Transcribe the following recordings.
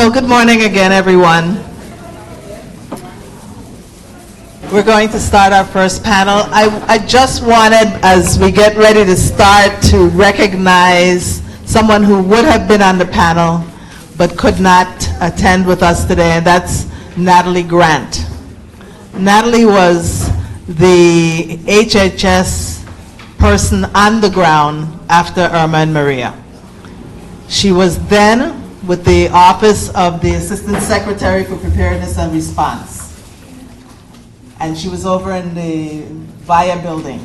So good morning again, everyone. We're going to start our first panel. I just wanted, as we get ready to start, to recognize someone who would have been on the panel but could not attend with us today, and that's Natalie Grant. Natalie was the HHS person on the ground after Irma and Maria. She was then with the Office of the Assistant Secretary for Preparedness and Response. And she was over in the VIA building.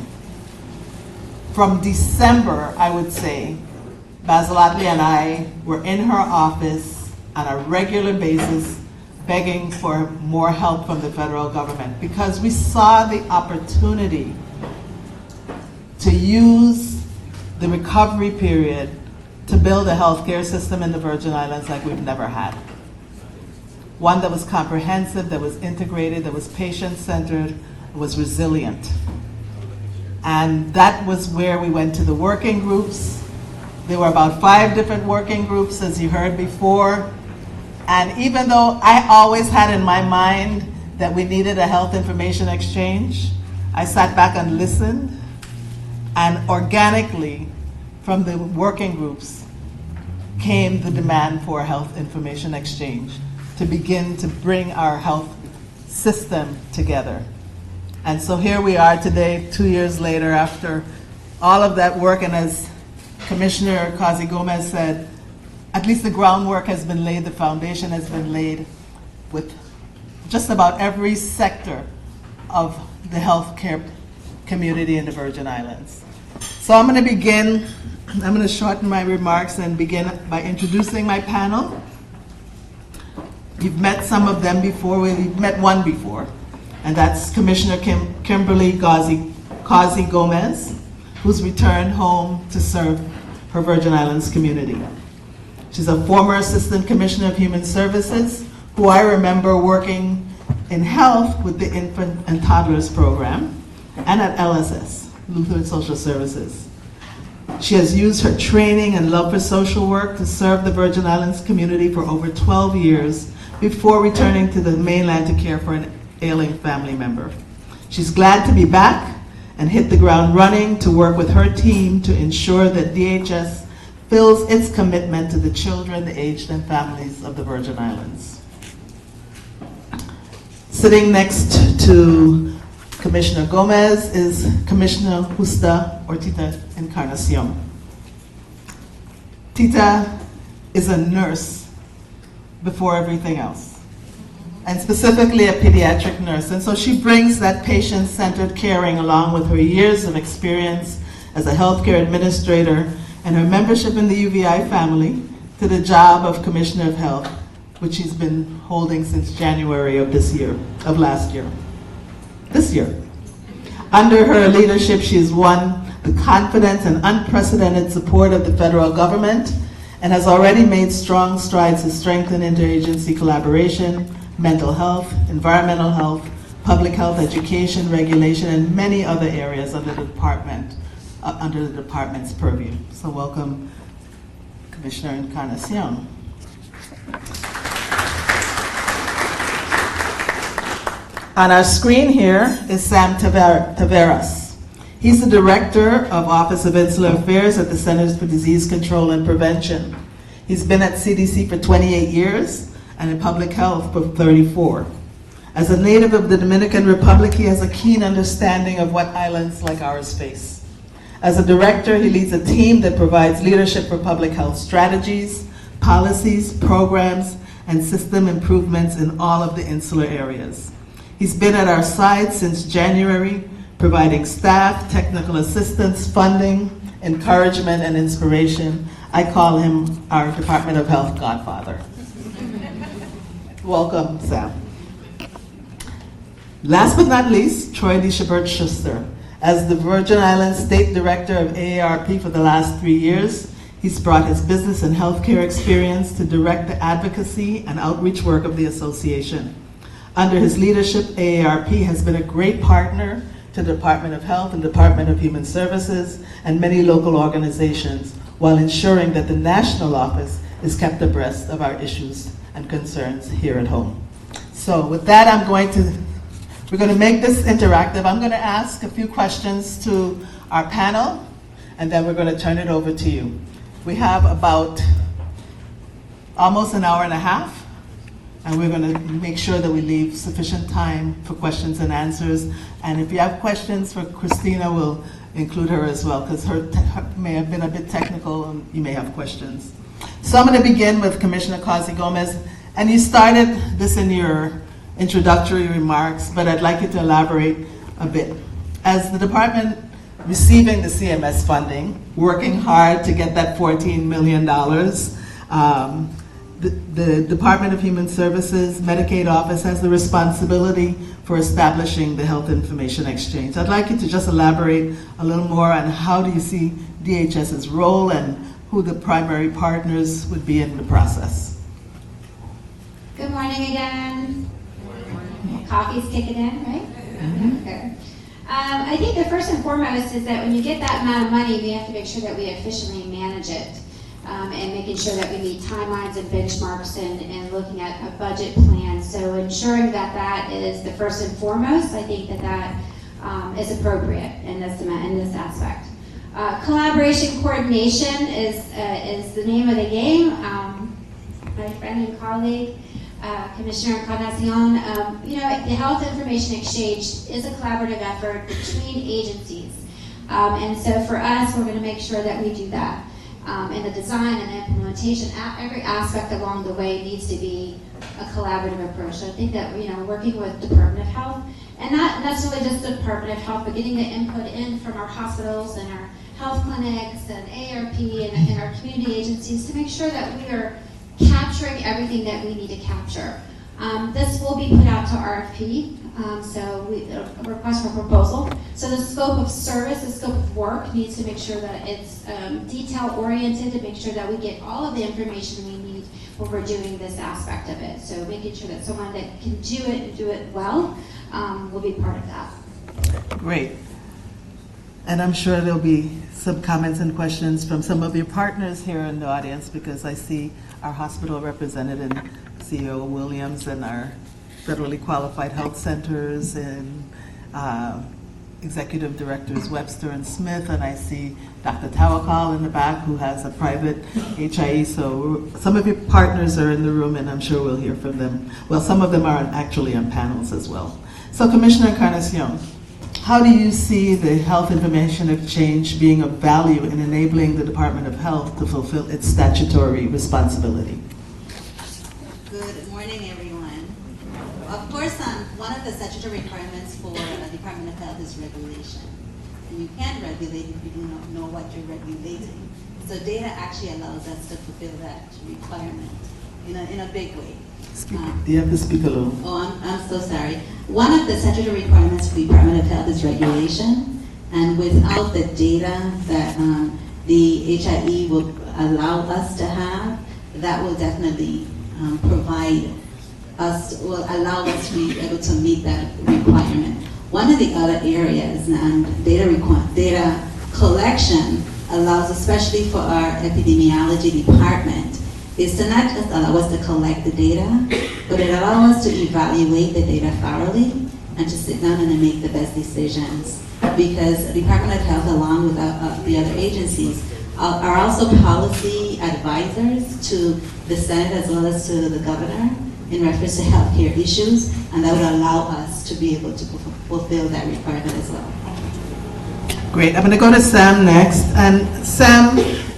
From December, I would say, Basil Otley and I were in her office on a regular basis begging for more help from the federal government because we saw the opportunity to use the recovery period to build a healthcare system in the Virgin Islands like we've never had. One that was comprehensive, that was integrated, that was patient-centered, was resilient. And that was where we went to the working groups. There were about 5 different working groups, as you heard before. And even though I always had in my mind that we needed a health information exchange, I sat back and listened, and organically, from the working groups came the demand for a health information exchange to begin to bring our health system together. And so here we are today, 2 years later, after all of that work, and as Commissioner Kazi Gomez said, at least the groundwork has been laid, the foundation has been laid with just about every sector of the healthcare community in the Virgin Islands. So I'm going to shorten my remarks and begin by introducing my panel. You've met some of them before. We've met one before, and that's Commissioner Kimberly Kazi Gomez, who's returned home to serve her Virgin Islands community. She's a former Assistant Commissioner of Human Services, who I remember working in health with the Infant and Toddlers Program and at LSS. Lutheran Social Services. She has used her training and love for social work to serve the Virgin Islands community for over 12 years before returning to the mainland to care for an ailing family member. She's glad to be back and hit the ground running to work with her team to ensure that DHS fills its commitment to the children, the aged, and families of the Virgin Islands. Sitting next to Commissioner Gomez is Commissioner Justa or Tita Encarnacion. Tita is a nurse before everything else, and specifically a pediatric nurse. And so she brings that patient-centered caring along with her years of experience as a healthcare administrator and her membership in the UVI family to the job of Commissioner of Health, which she's been holding since January of this year, of last year. This year. Under her leadership, she has won the confidence and unprecedented support of the federal government and has already made strong strides to strengthen interagency collaboration, mental health, environmental health, public health, education, regulation, and many other areas under the department's purview. So welcome, Commissioner Encarnacion. On our screen here is Sam Taveras. He's the Director of Office of Insular Affairs at the Centers for Disease Control and Prevention. He's been at CDC for 28 years and in public health for 34. As a native of the Dominican Republic, he has a keen understanding of what islands like ours face. As a director, he leads a team that provides leadership for public health strategies, policies, programs, and system improvements in all of the insular areas. He's been at our side since January, providing staff, technical assistance, funding, encouragement, and inspiration. I call him our Department of Health godfather. Welcome, Sam. Last but not least, Troy DeShabert-Schuster. As the Virgin Islands State Director of AARP for the last 3 years, he's brought his business and healthcare experience to direct the advocacy and outreach work of the association. Under his leadership, AARP has been a great partner to the Department of Health and Department of Human Services and many local organizations, while ensuring that the national office is kept abreast of our issues and concerns here at home. So with that, we're going to make this interactive. I'm going to ask a few questions to our panel, and then we're going to turn it over to you. We have about almost an hour and a half, and we're going to make sure that we leave sufficient time for questions and answers. And if you have questions for Christina, we'll include her as well, because her may have been a bit technical, and you may have questions. So I'm going to begin with Commissioner Causey Gomez, and you started this in your introductory remarks, but I'd like you to elaborate a bit. As the department receiving the CMS funding, working hard to get that $14 million, the Department of Human Services Medicaid Office has the responsibility for establishing the Health Information Exchange. I'd like you to just elaborate a little more on how do you see DHS's role and who the primary partners would be in the process. Good morning again. Coffee's kicking in, right? Mm-hmm. Okay. I think the first and foremost is that when you get that amount of money, we have to make sure that we efficiently manage it, and making sure that we meet timelines and benchmarks and looking at a budget plan. So ensuring that that is the first and foremost, I think that is appropriate in this aspect. Collaboration coordination is the name of the game. My friend and colleague, Commissioner Encarnacion, the Health Information Exchange is a collaborative effort between agencies. And so for us, we're going to make sure that we do that. In the design and implementation, every aspect along the way needs to be a collaborative approach. So I think that, working with Department of Health, and not necessarily just the Department of Health, but getting the input in from our hospitals and our health clinics and ARP and our community agencies to make sure that we are capturing everything that we need to capture. This will be put out to RFP, a request for proposal. So the scope of service, the scope of work needs to make sure that it's detail-oriented to make sure that we get all of the information we need when we're doing this aspect of it. So making sure that someone that can do it and do it well will be part of that. Great. And I'm sure there'll be some comments and questions from some of your partners here in the audience, because I see our hospital representative, CEO Williams, and our federally qualified health centers and executive directors Webster and Smith, and I see Dr. Tawakal in the back, who has a private HIE. So some of your partners are in the room, and I'm sure we'll hear from them. Well, some of them are actually on panels as well. So Commissioner Encarnacion, how do you see the Health Information Exchange being of value in enabling the Department of Health to fulfill its statutory responsibility? Good morning, everyone. Of course, one of the statutory requirements for the Department of Health is regulation. And you can't regulate if you do not know what you're regulating. So data actually allows us to fulfill that requirement in a big way. You have to speak a little. Oh, I'm so sorry. One of the statutory requirements for the Department of Health is regulation. And without the data that the HIE will allow us to have, that will definitely will allow us to be able to meet that requirement. One of the other areas, data collection allows, especially for our epidemiology department, is to not just allow us to collect the data, but it allows us to evaluate the data thoroughly and to sit down and to make the best decisions. Because the Department of Health, along with the other agencies, are also policy advisors to the Senate as well as to the governor in reference to healthcare issues, and that would allow us to be able to fulfill that requirement as well. Great. I'm going to go to Sam next. And Sam,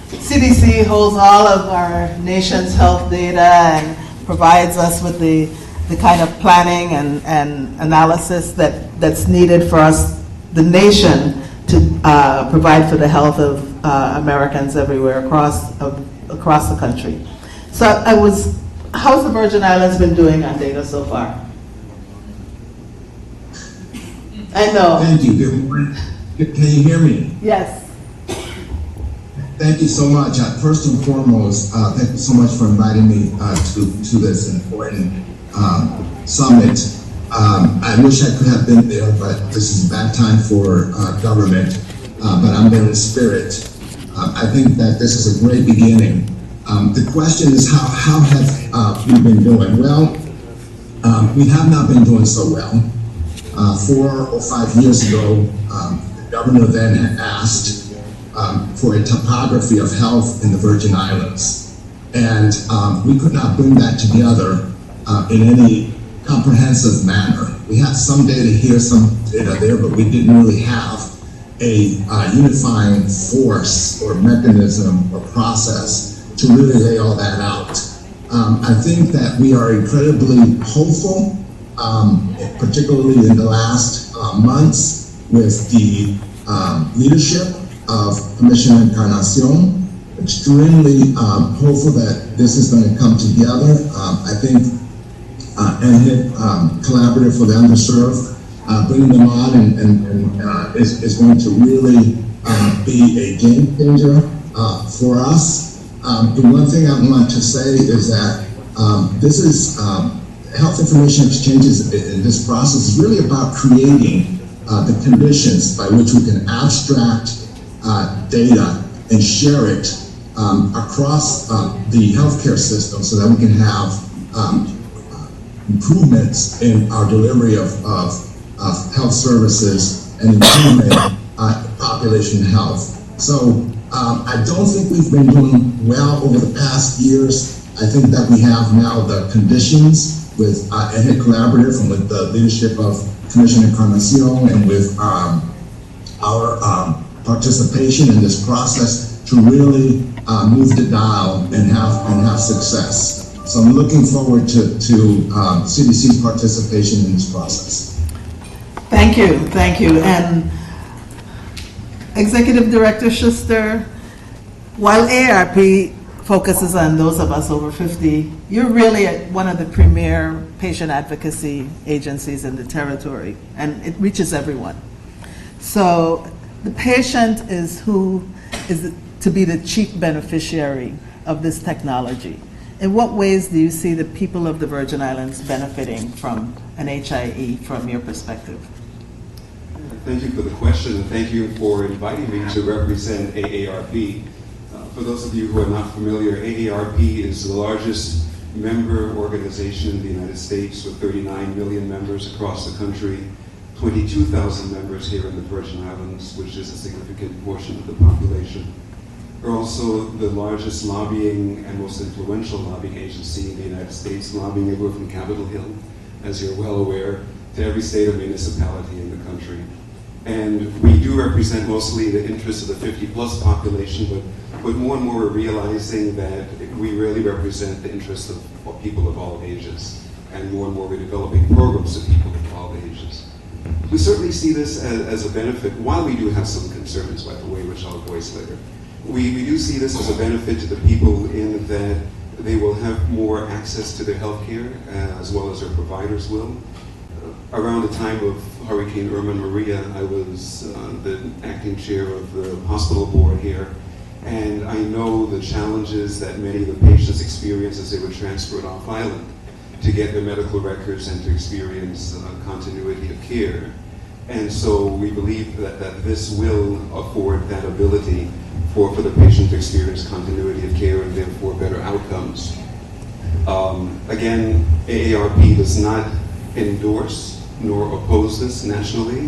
CDC holds all of our nation's health data and provides us with the kind of planning and analysis that's needed for us, the nation, to provide for the health of Americans everywhere across the country. So how's the Virgin Islands been doing on data so far? I know. Thank you. Good morning. Can you hear me? Yes. Thank you so much. First and foremost, thank you so much for inviting me to this important summit. I wish I could have been there, but this is a bad time for government, but I'm there in spirit. I think that this is a great beginning The question is, how have we been doing? Well, we have not been doing so well. 4 or 5 years ago, the governor then had asked for a topography of health in the Virgin Islands. And we could not bring that together in any comprehensive manner. We had some data here, some data there, but we didn't really have a unifying force or mechanism or process to really lay all that out. I think that we are incredibly hopeful, particularly in the last months with the leadership of Commissioner Encarnacion. Extremely hopeful that this is going to come together. I think NHIT Collaborative for the Underserved, bringing them on and is going to really be a game changer for us. The one thing I want to say is that this is health information exchanges in this process is really about creating the conditions by which we can abstract data and share it across the healthcare system so that we can have improvements in our delivery of health services and improvement in population health. So I don't think we've been doing well over the past years. I think that we have now the conditions with NHIT Collaborative and with the leadership of Commissioner Encarnacion and with our participation in this process to really move the dial and have success. So I'm looking forward to CDC's participation in this process. Thank you. And Executive Director Schuster, while AARP focuses on those of us over 50, you're really one of the premier patient advocacy agencies in the territory, and it reaches everyone. So the patient is who is to be the chief beneficiary of this technology. In what ways do you see the people of the Virgin Islands benefiting from NHIT from your perspective? Thank you for the question, and thank you for inviting me to represent AARP. For those of you who are not familiar, AARP is the largest member organization in the United States with 39 million members across the country, 22,000 members here in the Virgin Islands, which is a significant portion of the population. We're also the largest lobbying and most influential lobbying agency in the United States, lobbying everywhere from Capitol Hill, as you're well aware, to every state or municipality in the country. And we do represent mostly the interests of the 50-plus population, but more and more we're realizing that we really represent the interests of people of all ages. And more we're developing programs for people of all ages. We certainly see this as a benefit, while we do have some concerns, by the way, which I'll voice later. We do see this as a benefit to the people in that they will have more access to their health care, as well as their providers will. Around the time of Hurricane Irma and Maria, I was the acting chair of the hospital board here, and I know the challenges that many of the patients experienced as they were transferred off island to get their medical records and to experience continuity of care. And so we believe that this will afford that ability for the patient to experience continuity of care and therefore better outcomes. Again, AARP does not endorse nor oppose this nationally.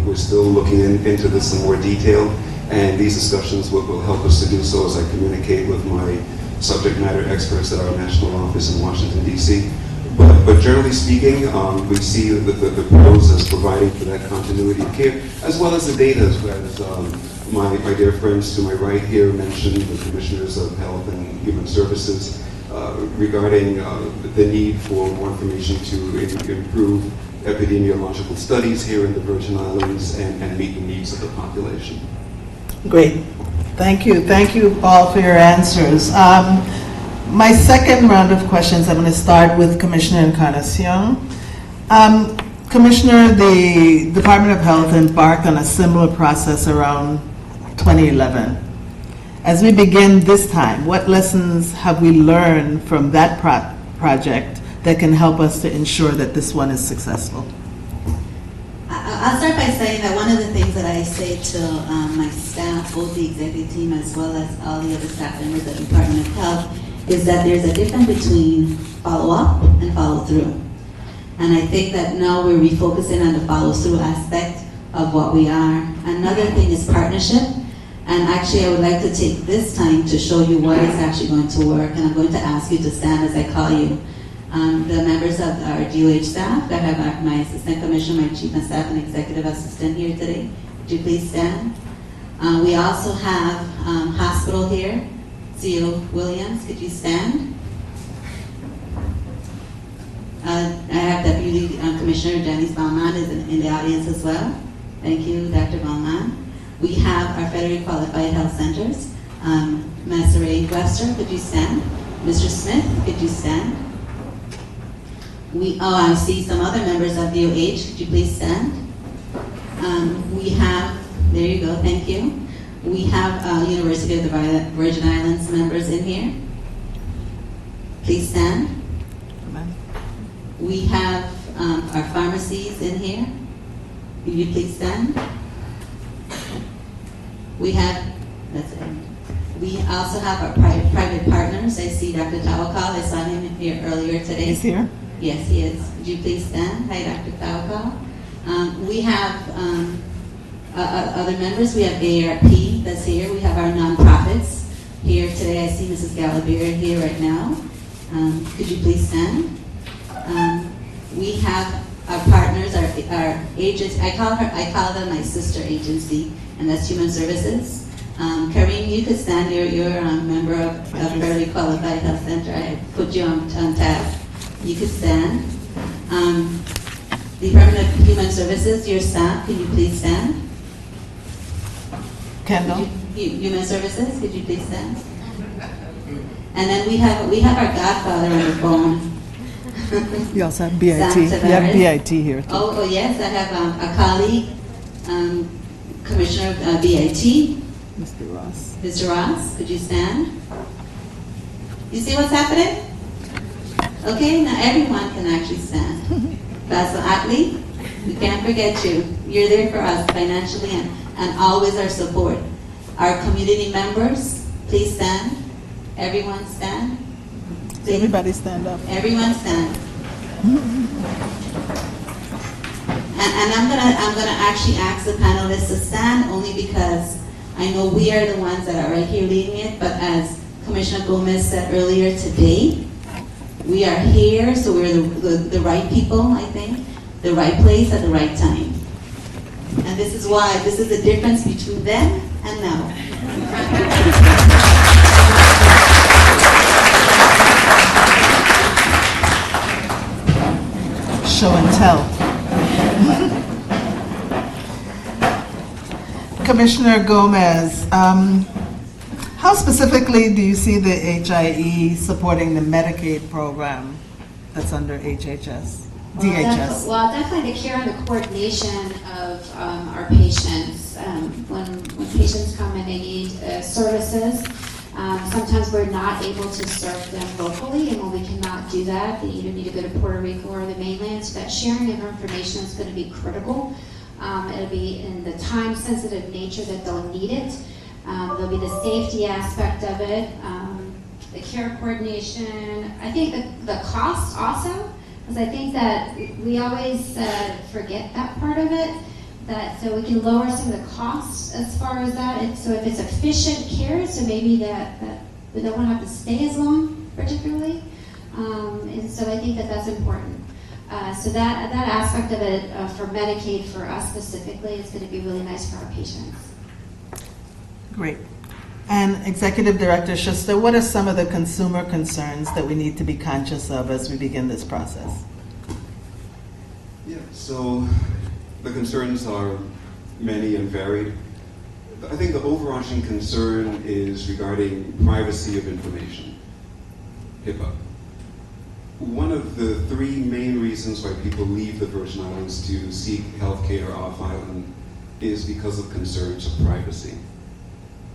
We're still looking into this in more detail, and these discussions will help us to do so as I communicate with my subject matter experts at our national office in Washington, D.C. But generally speaking, we see the pros as providing for that continuity of care, as well as the data, as my dear friends to my right here mentioned, the Commissioners of Health and Human Services, regarding the need for more information to improve epidemiological studies here in the Virgin Islands and meet the needs of the population. Great. Thank you all for your answers. My second round of questions, I'm going to start with Commissioner Encarnacion. Commissioner, the Department of Health embarked on a similar process around 2011. As we begin this time, what lessons have we learned from that project that can help us to ensure that this one is successful? I'll start by saying that one of the things that I say to my staff, both the executive team as well as all the other staff members at the Department of Health, is that there's a difference between follow-up and follow-through. And I think that now we're refocusing on the follow-through aspect of what we are. Another thing is partnership. And actually, I would like to take this time to show you what is actually going to work. And I'm going to ask you to stand as I call you. The members of our DOH staff, I have my assistant commissioner, my chief of staff, and executive assistant here today. Would you please stand? We also have hospital here. CEO Williams, could you stand? I have Deputy Commissioner Janice Balman is in the audience as well. Thank you, Dr. Balman. We have our federally qualified health centers. Master Webster, could you stand? Mr. Smith, could you stand? I see some other members of DOH. Could you please stand? We have, there you go, thank you. We have University of the Virgin Islands members in here. Please stand. We have our pharmacies in here. Will you please stand? We have, that's it. We also have our private partners. I see Dr. Tawakal. I saw him here earlier today. He's here? Yes, he is. Would you please stand? Hi, Dr. Tawakal. We have other members. We have AARP that's here. We have our nonprofits here today. I see Mrs. Galabir here right now. Could you please stand? We have our partners, our agents. I call them my sister agency, and that's Human Services. Kareem, you could stand. You're a member of a fairly qualified health center. I put you on tab. You could stand. Department of Human Services, your staff, can you please stand? Kendall? Human Services, could you please stand? And then we have our godfather on the phone. You also have BIT. You have BIT here too. Oh yes, I have a colleague, Commissioner of BIT. Mr. Ross. Mr. Ross, could you stand? You see what's happening? Okay, now everyone can actually stand. Basil Atley, we can't forget you. You're there for us financially and always our support. Our community members, please stand. Everyone stand. Please. Everybody stand up. Everyone stand. And I'm gonna actually ask the panelists to stand only because I know we are the ones that are right here leading it, but as Commissioner Gomez said earlier today, we are here, so we're the right people, I think, the right place at the right time. And this is why, this is the difference between then and now. Show and tell. Commissioner Gomez, how specifically do you see the HIE supporting the Medicaid program that's under HHS, DHS? Well, definitely the care and the coordination of our patients. When patients come and they need services, sometimes we're not able to serve them locally, and when we cannot do that, they either need to go to Puerto Rico or the mainland, so that sharing of information is going to be critical. It'll be in the time-sensitive nature that they'll need it. There'll be the safety aspect of it, the care coordination. I think the cost also, because I think that we always forget that part of it, that so we can lower some of the costs as far as that. And so if it's efficient care, so maybe that we don't want to have to stay as long, particularly. And so I think that that's important. So that aspect of it for Medicaid, for us specifically, is going to be really nice for our patients. Great. And Executive Director Schuster, what are some of the consumer concerns that we need to be conscious of as we begin this process? Yeah, so the concerns are many and varied. I think the overarching concern is regarding privacy of information, HIPAA. One of the three main reasons why people leave the Virgin Islands to seek health care off island is because of concerns of privacy.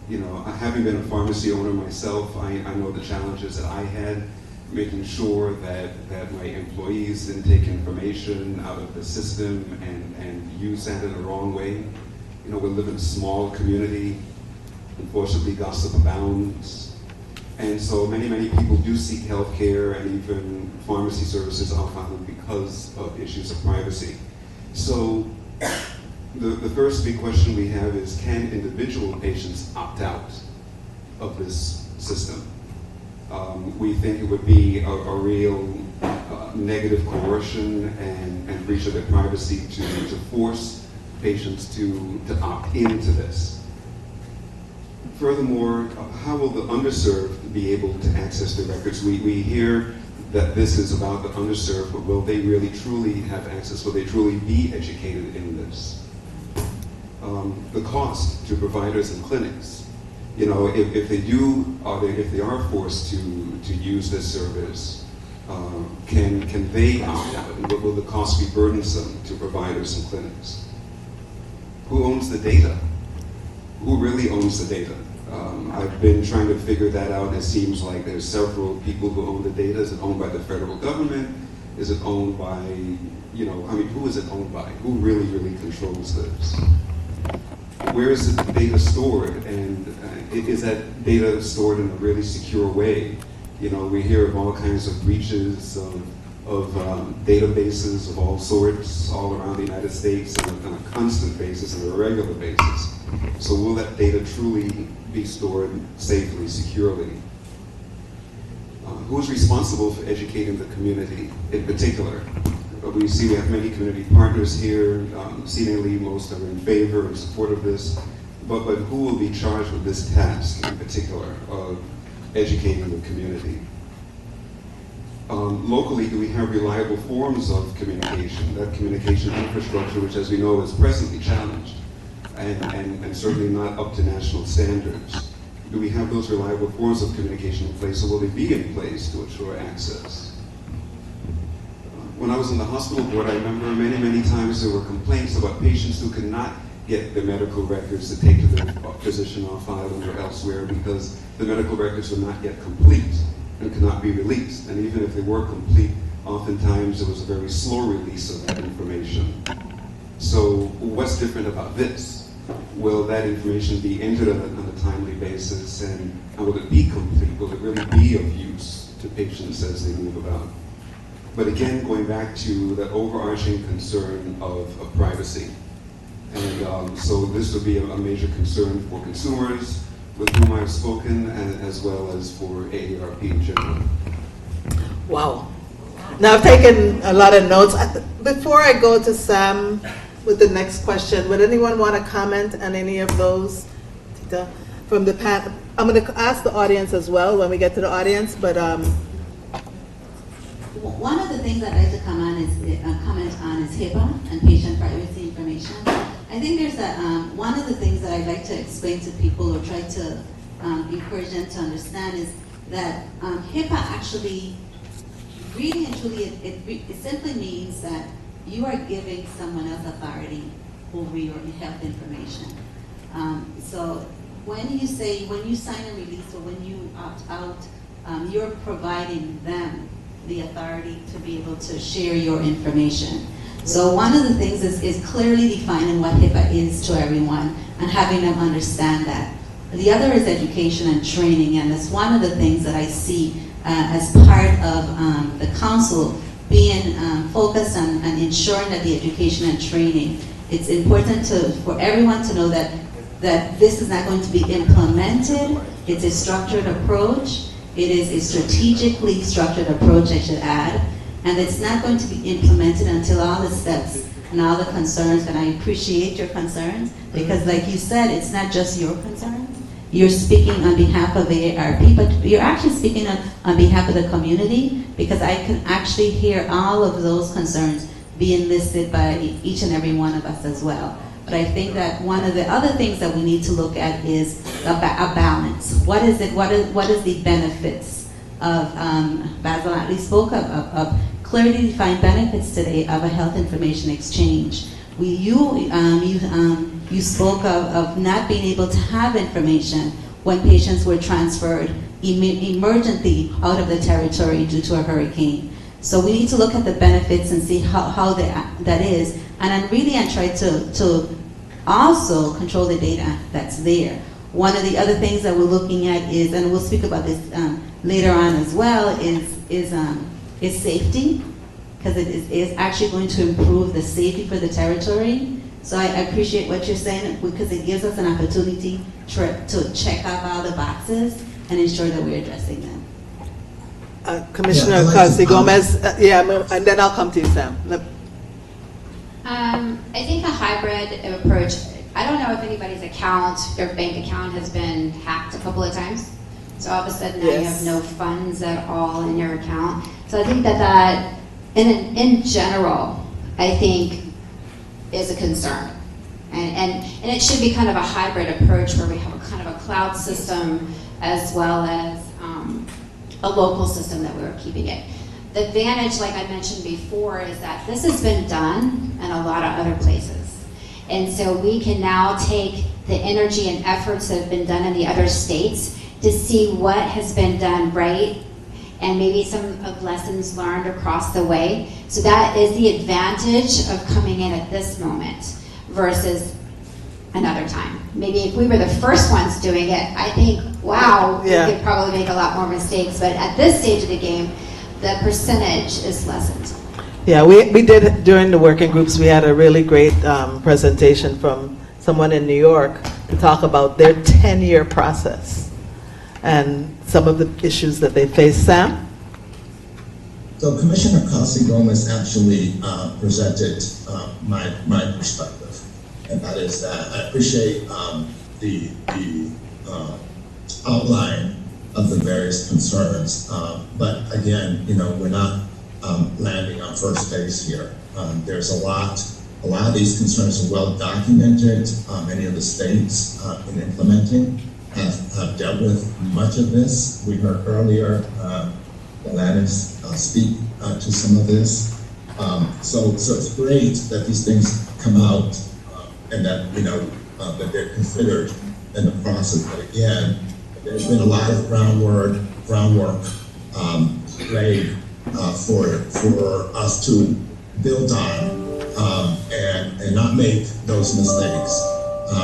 You know, having been a pharmacy owner myself, I know the challenges that I had making sure that my employees didn't take information out of the system and use that in the wrong way. You know, we live in a small community. Unfortunately, gossip abounds. And so many people do seek health care and even pharmacy services often because of issues of privacy. So the first big question we have is, can individual patients opt out of this system? We think it would be a real negative coercion and breach of their privacy to force patients to opt into this. Furthermore, how will the underserved be able to access the records? We hear that this is about the underserved, but will they really truly have access? Will they truly be educated in this? The cost to providers and clinics. You know, if they are forced to use this service, can they opt out? And will the cost be burdensome to providers and clinics? Who owns the data? Who really owns the data? I've been trying to figure that out. It seems like there's several people who own the data. Is it owned by the federal government? Is it owned by, you know, I mean, who is it owned by? Who really controls this? Where is the data stored? And is that data stored in a really secure way? You know, we hear of all kinds of breaches of databases of all sorts all around the United States on a constant basis and a regular basis. So will that data truly be stored safely, securely? Who is responsible for educating the community in particular? We see we have many community partners here. Seemingly most are in favor and support of this. But who will be charged with this task in particular of educating the community? Locally, do we have reliable forms of communication? That communication infrastructure, which as we know is presently challenged and certainly not up to national standards. Do we have those reliable forms of communication in place, or will they be in place to ensure access? When I was in the hospital board, I remember many times there were complaints about patients who could not get their medical records to take to their physician on file or elsewhere because the medical records were not yet complete and could not be released. And even if they were complete, oftentimes there was a very slow release of that information. So what's different about this? Will that information be entered on a timely basis, and will it be complete? Will it really be of use to patients as they move about? But again, going back to the overarching concern of privacy. And so this would be a major concern for consumers with whom I've spoken, and as well as for AARP in general. Wow. Now I've taken a lot of notes. Before I go to Sam with the next question, would anyone want to comment on any of those from the panel? I'm going to ask the audience as well when we get to the audience, but one of the things I'd like to comment on is HIPAA and patient privacy information. I think there's one of the things that I'd like to explain to people or try to encourage them to understand is that HIPAA actually, really and truly, it simply means that you are giving someone else authority over your health information. So when you sign a release or when you opt out, you're providing them the authority to be able to share your information. So one of the things is clearly defining what HIPAA is to everyone and having them understand that. The other is education and training, and it's one of the things that I see as part of the council being focused on ensuring that the education and training, it's important for everyone to know that this is not going to be implemented. It's a structured approach. It is a strategically structured approach, I should add, and it's not going to be implemented until all the steps and all the concerns, and I appreciate your concerns, because like you said, it's not just your concerns. You're speaking on behalf of the AARP, but you're actually speaking on behalf of the community, because I can actually hear all of those concerns being listed by each and every one of us as well. But I think that one of the other things that we need to look at is a balance. What is it? What is the benefits of, Basil Atley spoke of clearly defined benefits today of a health information exchange. You spoke of not being able to have information when patients were transferred emergently out of the territory due to a hurricane. So we need to look at the benefits and see how that is, and then really try to also control the data that's there. One of the other things that we're looking at is, and we'll speak about this later on as well, is safety, because it is actually going to improve the safety for the territory. So I appreciate what you're saying, because it gives us an opportunity to check off all the boxes and ensure that we're addressing them. Commissioner Yeah, I'd like Kasi to- Gomez, and then I'll come to you, Sam. I think a hybrid approach, I don't know if anybody's account, their bank account has been hacked a couple of times. So all of a sudden now you Yes. have no funds at all in your account. So I think that in general, I think is a concern. And it should be kind of a hybrid approach where we have a kind of a cloud system as well as a local system that we're keeping it. The advantage, like I mentioned before, is that this has been done in a lot of other places. And so we can now take the energy and efforts that have been done in the other states to see what has been done right and maybe some of lessons learned across the way. So that is the advantage of coming in at this moment versus another time. Maybe if we were the first ones doing it, I think, wow, Yeah. we could probably make a lot more mistakes. But at this stage of the game, the percentage is lessened. Yeah, we did, during the working groups, we had a really great presentation from someone in New York to talk about their 10-year process and some of the issues that they face. Sam? So Commissioner Kasi Gomez actually presented my perspective, and that is that I appreciate the outline of the various concerns, but again, we're not landing on first base here. There's a lot of these concerns are well documented. Many of the states in implementing have dealt with much of this. We heard earlier Alanis speak to some of this. So it's great that these things come out and that that they're considered in the process. But again, there's been a lot of groundwork laid for us to build on and not make those mistakes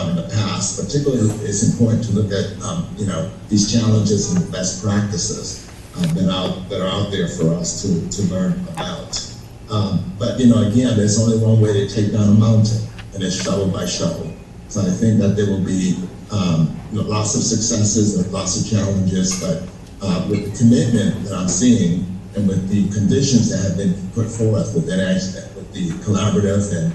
in the past. Particularly, it's important to look at these challenges and best practices that are out there for us to learn about. But again, there's only one way to take down a mountain, and it's shovel by shovel. So I think that there will be lots of successes and lots of challenges, but with the commitment that I'm seeing and with the conditions that have been put forth with NHIT, with the collaborative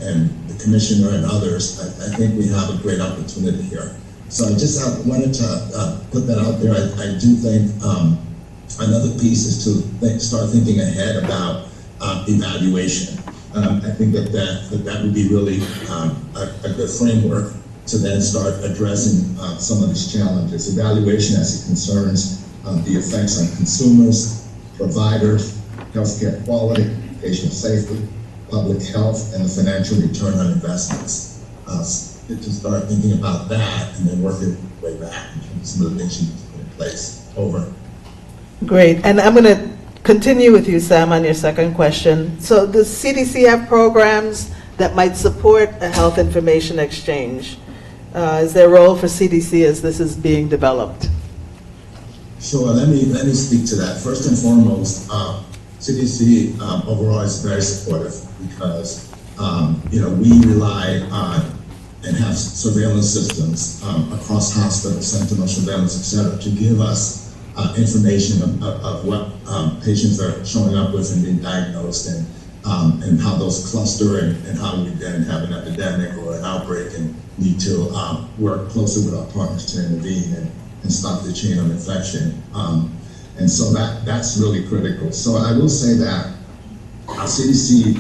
and the commissioner and others, I think we have a great opportunity here. So I just wanted to put that out there. I do think another piece is to start thinking ahead about evaluation. I think that would be really a good framework to then start addressing some of these challenges. Evaluation as it concerns the effects on consumers, providers, healthcare quality, patient safety, public health, and the financial return on investments. To start thinking about that and then working way back in terms of some of the things you need to put in place. Over. Great. And I'm going to continue with you, Sam, on your second question. So does CDC have programs that might support a health information exchange? Is there a role for CDC as this is being developed? Sure. Let me speak to that. First and foremost, CDC overall is very supportive because we rely on and have surveillance systems across hospitals, sentinel surveillance, et cetera, to give us information of what patients are showing up with and being diagnosed and how those cluster and how we then have an epidemic or an outbreak and need to work closely with our partners to intervene and stop the chain of infection. And so that's really critical. So I will say that CDC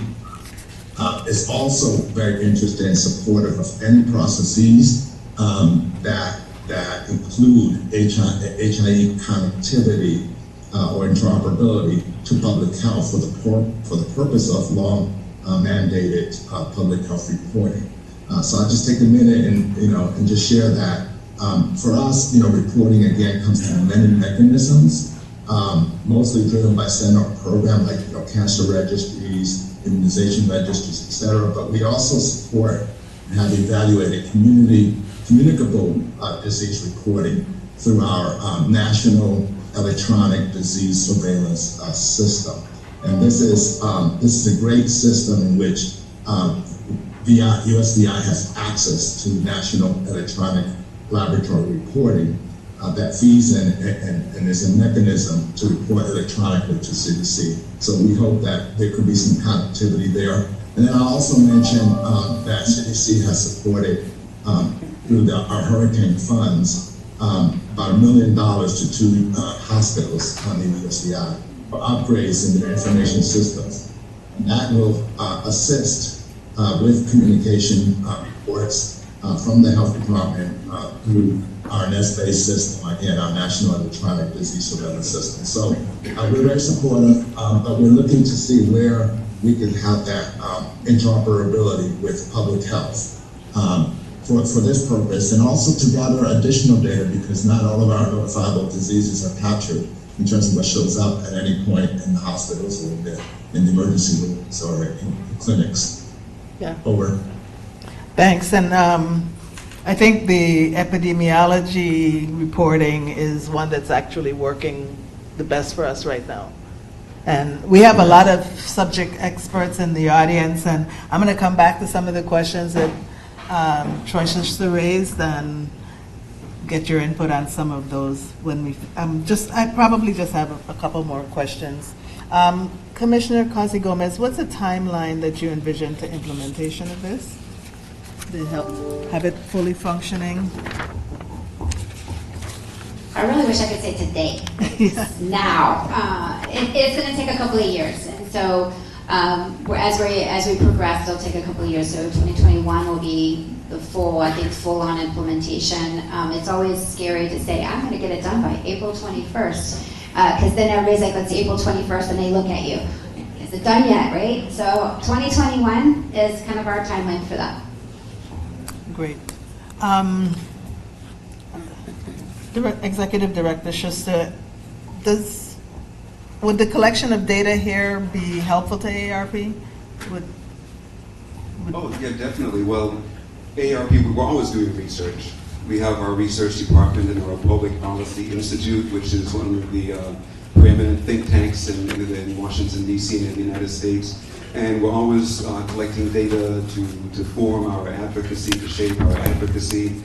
is also very interested and supportive of any processes that include HIE connectivity or interoperability to public health for the purpose of long mandated public health reporting. So I'll just take a minute and just share that For us, reporting again comes down to many mechanisms, mostly driven by standard program like cancer registries, immunization registries, etc. But we also support and have evaluated communicable disease reporting through our national electronic disease surveillance system. And this is a great system in which USVI has access to national electronic laboratory reporting that feeds in and is a mechanism to report electronically to CDC. So we hope that there could be some connectivity there. And then I'll also mention that CDC has supported through our hurricane funds about $1 million to 2 hospitals on the USVI for upgrades in their information systems. And that will assist with communication reports from the health department through our NEST-based system, again, our National Electronic Disease Surveillance System. So we're very supportive, but we're looking to see where we can have that interoperability with public health for this purpose, and also to gather additional data, because not all of our notifiable diseases are captured in terms of what shows up at any point in the hospitals or in the emergency rooms or in clinics. Yeah. Over. Thanks. And I think the epidemiology reporting is one that's actually working the best for us right now. And we have a lot of subject experts in the audience, and I'm going to come back to some of the questions that Troy Schuster raised and get your input on some of those when we, I probably just have a couple more questions. Commissioner Kasi Gomez, what's the timeline that you envision to implementation of this? To help have it fully functioning? I really wish I could say today, Yeah. now. It's going to take a couple of years, and so as we progress, it'll take a couple of years. So 2021 will be the full-on implementation. It's always scary to say I'm going to get it done by April 21st, because then everybody's like, "Let's April 21st," and they look at you. Is it done yet? Right? So 2021 is kind of our timeline for that. Great. Executive Director Schuster, would the collection of data here be helpful to AARP? Oh, yeah, definitely. Well, AARP, we're always doing research. We have our research department and our Public Policy Institute, which is one of the preeminent think tanks in Washington, D.C. and in the United States. And we're always collecting data to form our advocacy, to shape our advocacy,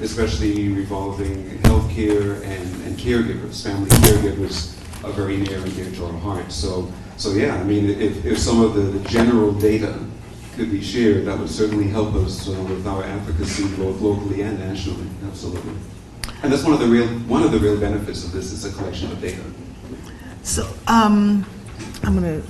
especially revolving healthcare and caregivers. Family caregivers are very near and dear to our hearts. So yeah, I mean, if some of the general data could be shared, that would certainly help us with our advocacy, both locally and nationally. Absolutely. And that's one of the real benefits of this, is a collection of data. So I'm going to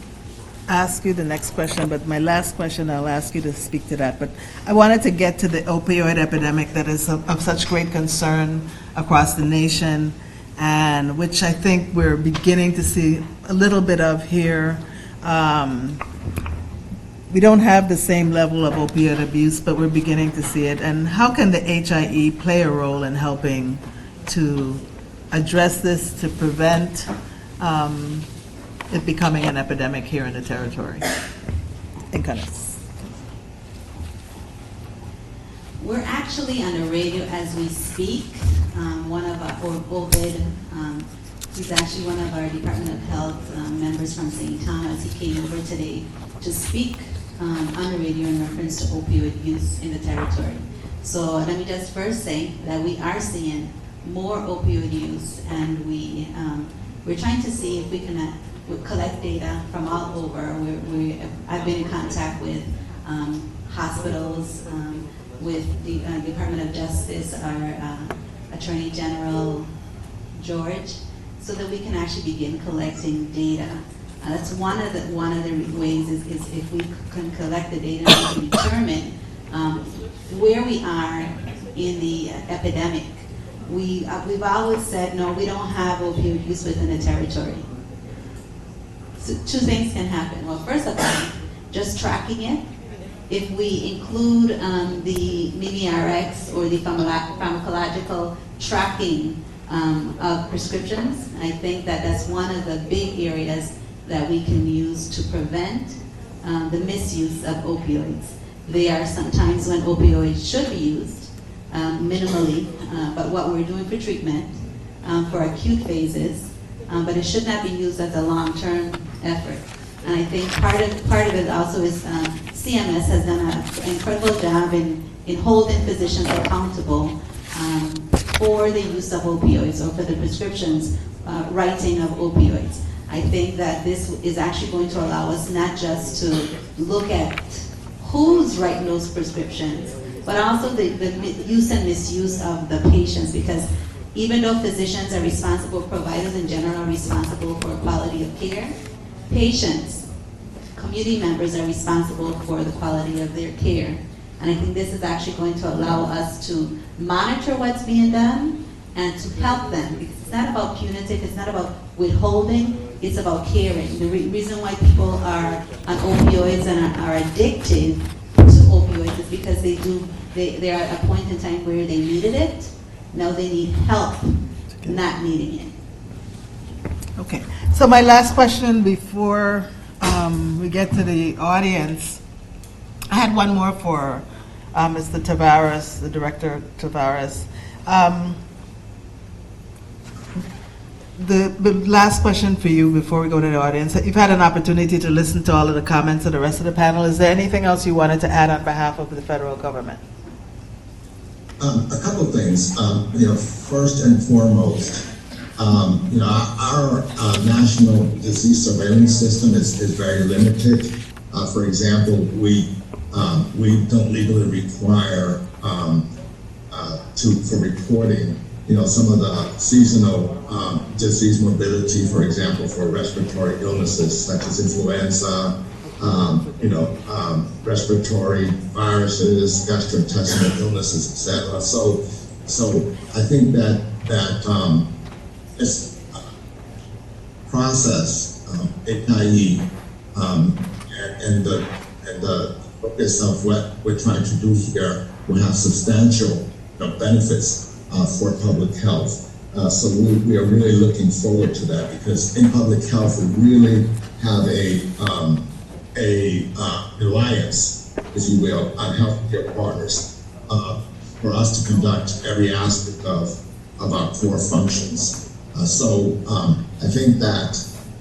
ask you the next question, but my last question, I'll ask you to speak to that. But I wanted to get to the opioid epidemic that is of such great concern across the nation, and which I think we're beginning to see a little bit of here. We don't have the same level of opioid abuse, but we're beginning to see it. And how can the HIE play a role in helping to address this, to prevent it becoming an epidemic here in the territory? We're actually on the radio as we speak. One of our, Ovid, he's actually one of our Department of Health members from St. Thomas. He came over today to speak on the radio in reference to opioid use in the territory. So let me just first say that we are seeing more opioid use, and we're trying to see if we can collect data from all over. I've been in contact with hospitals, with the Department of Justice, our Attorney General George, so that we can actually begin collecting data. That's one of the ways is if we can collect the data, we can determine where we are in the epidemic. We've always said, no, we don't have opioid use within the territory. So two things can happen. Well, first of all, just tracking it if we include the MimiRx or the pharmacological tracking of prescriptions, I think that that's one of the big areas that we can use to prevent the misuse of opioids. There are some times when opioids should be used minimally, but what we're doing for treatment for acute phases, but it should not be used as a long-term effort. And I think part of it also is CMS has done an incredible job in holding physicians accountable for the use of opioids or for the prescriptions writing of opioids. I think that this is actually going to allow us not just to look at who's writing those prescriptions, but also the use and misuse of the patients, because even though physicians are responsible, providers in general are responsible for quality of care, patients, community members are responsible for the quality of their care. And I think this is actually going to allow us to monitor what's being done and to help them. Because it's not about punitive, it's not about withholding, it's about caring. The reason why people are on opioids and are addicted to opioids is because they're at a point in time where they needed it. Now they need help not needing it. Okay, so my last question before we get to the audience, I had one more for Mr. Tavares, the Director Tavares. The last question for you before we go to the audience. You've had an opportunity to listen to all of the comments of the rest of the panel. Is there anything else you wanted to add on behalf of the federal government? A couple things. First and foremost, our national disease surveillance system is very limited. For example, we don't legally require for reporting, some of the seasonal disease mobility, for example, for respiratory illnesses such as influenza, respiratory viruses, gastrointestinal illnesses, etc. So I think that this process, NHIT, and the focus of what we're trying to do here will have substantial benefits for public health. So we are really looking forward to that, because in public health we really have a reliance, if you will, on healthcare partners for us to conduct every aspect of our core functions. So I think that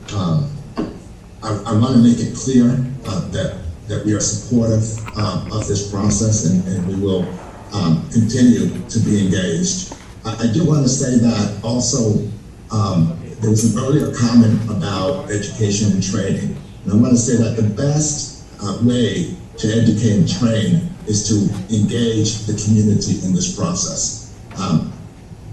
I want to make it clear that we are supportive of this process, and we will continue to be engaged. I do want to say that also there was an earlier comment about education and training. And I want to say that the best way to educate and train is to engage the community in this process.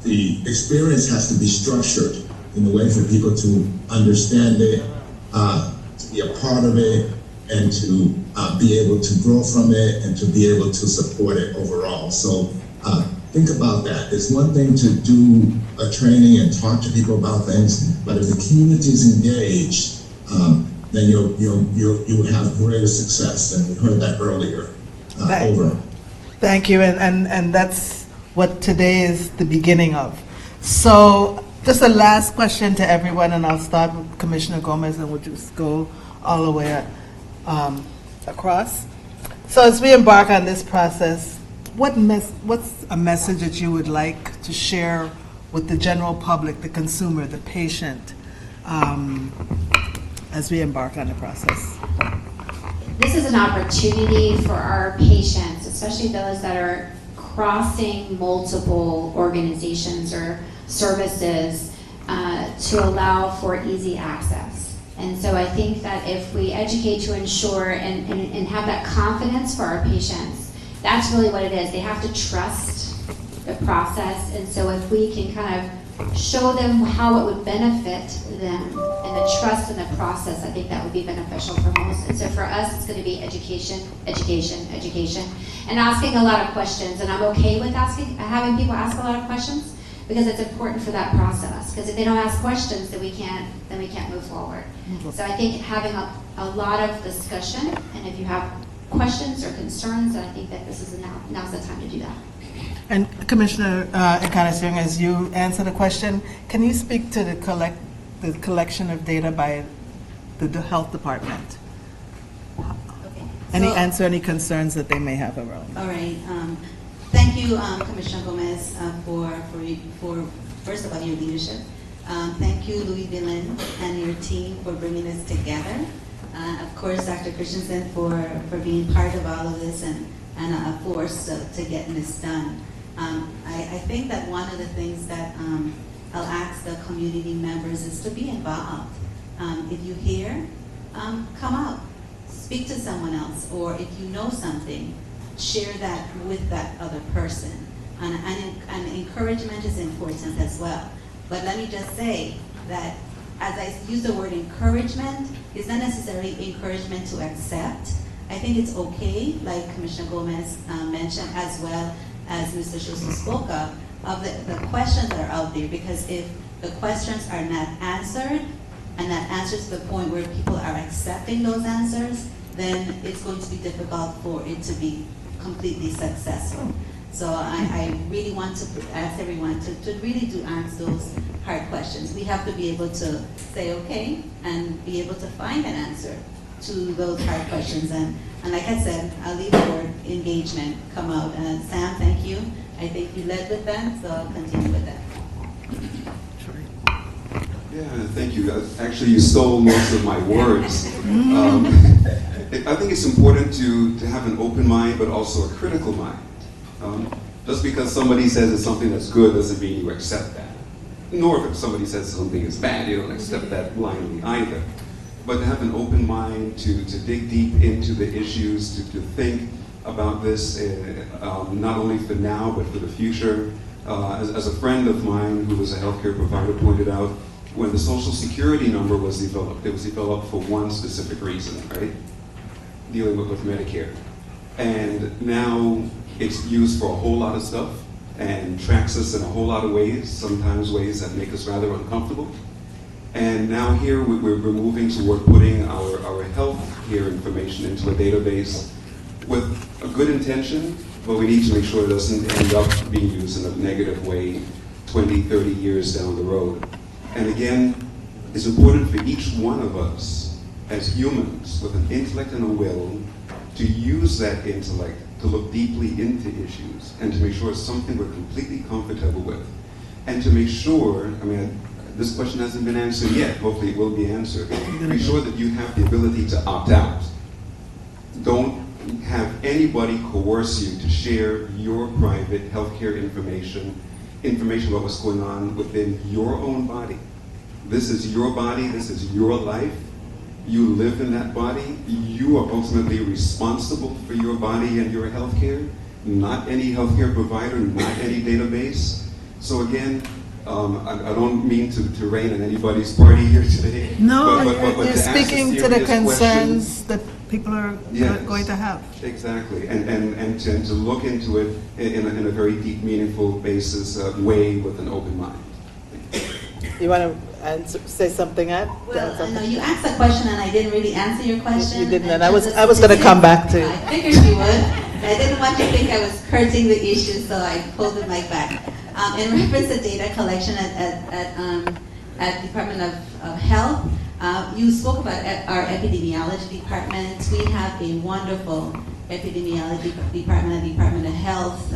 The experience has to be structured in a way for people to understand it, to be a part of it, and to be able to grow from it and to be able to support it overall. So think about that. It's one thing to do a training and talk to people about things, but if the community is engaged, then you'll have greater success, and we heard that earlier. Over. Thank you, and that's what today is the beginning of. So just a last question to everyone, and I'll start with Commissioner Gomez, and we'll just go all the way across. So as we embark on this process, what's a message that you would like to share with the general public, the consumer, the patient, as we embark on the process? This is an opportunity for our patients, especially those that are crossing multiple organizations or services, to allow for easy access. And so I think that if we educate to ensure and have that confidence for our patients, that's really what it is. They have to trust the process. And so if we can kind of show them how it would benefit them and the trust in the process, I think that would be beneficial for most. And so for us, it's going to be education, education, education, and asking a lot of questions. And I'm okay with having people ask a lot of questions, because it's important for that process. Because if they don't ask questions, then we can't move forward. So I think having a lot of discussion, and if you have questions or concerns, and I think that this is now's the time to do that. And Commissioner Encarnacion, as you answer the question, can you speak to the collection of data by the health department? Okay. Answer any concerns that they may have around? All right. Thank you, Commissioner Gomez, for first of all your leadership. Thank you, Louis Dillon, and your team for bringing this together. Of course, Dr. Christensen for being part of all of this and a force to getting this done. I think that one of the things that I'll ask the community members is to be involved. If you hear, come out, speak to someone else, or if you know something, share that with that other person. And encouragement is important as well. But let me just say that as I use the word encouragement, it's not necessarily encouragement to accept. I think it's okay, like Commissioner Gomez mentioned, as well as Mr. Schuster spoke of the questions that are out there, because if the questions are not answered, and not answered to the point where people are accepting those answers, then it's going to be difficult for it to be completely successful. So I really want to ask everyone to really do ask those hard questions. We have to be able to say okay and be able to find an answer to those hard questions. And like I said, I'll leave the word engagement come out. And Sam, thank you. I think you led with that, so I'll continue with that. Yeah, thank you. Actually, you stole most of my words. I think it's important to have an open mind, but also a critical mind. Just because somebody says it's something that's good doesn't mean you accept that. Nor if somebody says something is bad, you don't accept that blindly either. But to have an open mind, to dig deep into the issues, to think about this, not only for now, but for the future. As a friend of mine who was a healthcare provider pointed out, when the Social Security number was developed, it was developed for one specific reason, right? Dealing with Medicare. And now it's used for a whole lot of stuff and tracks us in a whole lot of ways, sometimes ways that make us rather uncomfortable. And now here we're moving toward putting our health care information into a database with a good intention, but we need to make sure it doesn't end up being used in a negative way 20, 30 years down the road. And again, it's important for each one of us as humans with an intellect and a will to use that intellect to look deeply into issues and to make sure it's something we're completely comfortable with. And to make sure, this question hasn't been answered yet, hopefully it will be answered. Make sure that you have the ability to opt out. Don't have anybody coerce you to share your private healthcare information about what's going on within your own body. This is your body, this is your life. You live in that body. You are ultimately responsible for your body and your healthcare, not any healthcare provider, not any database. So again, I don't mean to rain on anybody's party here today. No, but you're to ask speaking to the serious concerns that people are Yes. going to have. Exactly, and to look into it in a very deep, meaningful basis way with an open mind. You want to say something, Ed? Well, I know you asked a question and I didn't really answer your question. You didn't, and I was going to come back to you. I figured you would. I didn't want you to think I was hurting the issue, so I pulled the mic back. In reference to data collection at Department of Health, you spoke about our epidemiology department. We have a wonderful epidemiology department at Department of Health,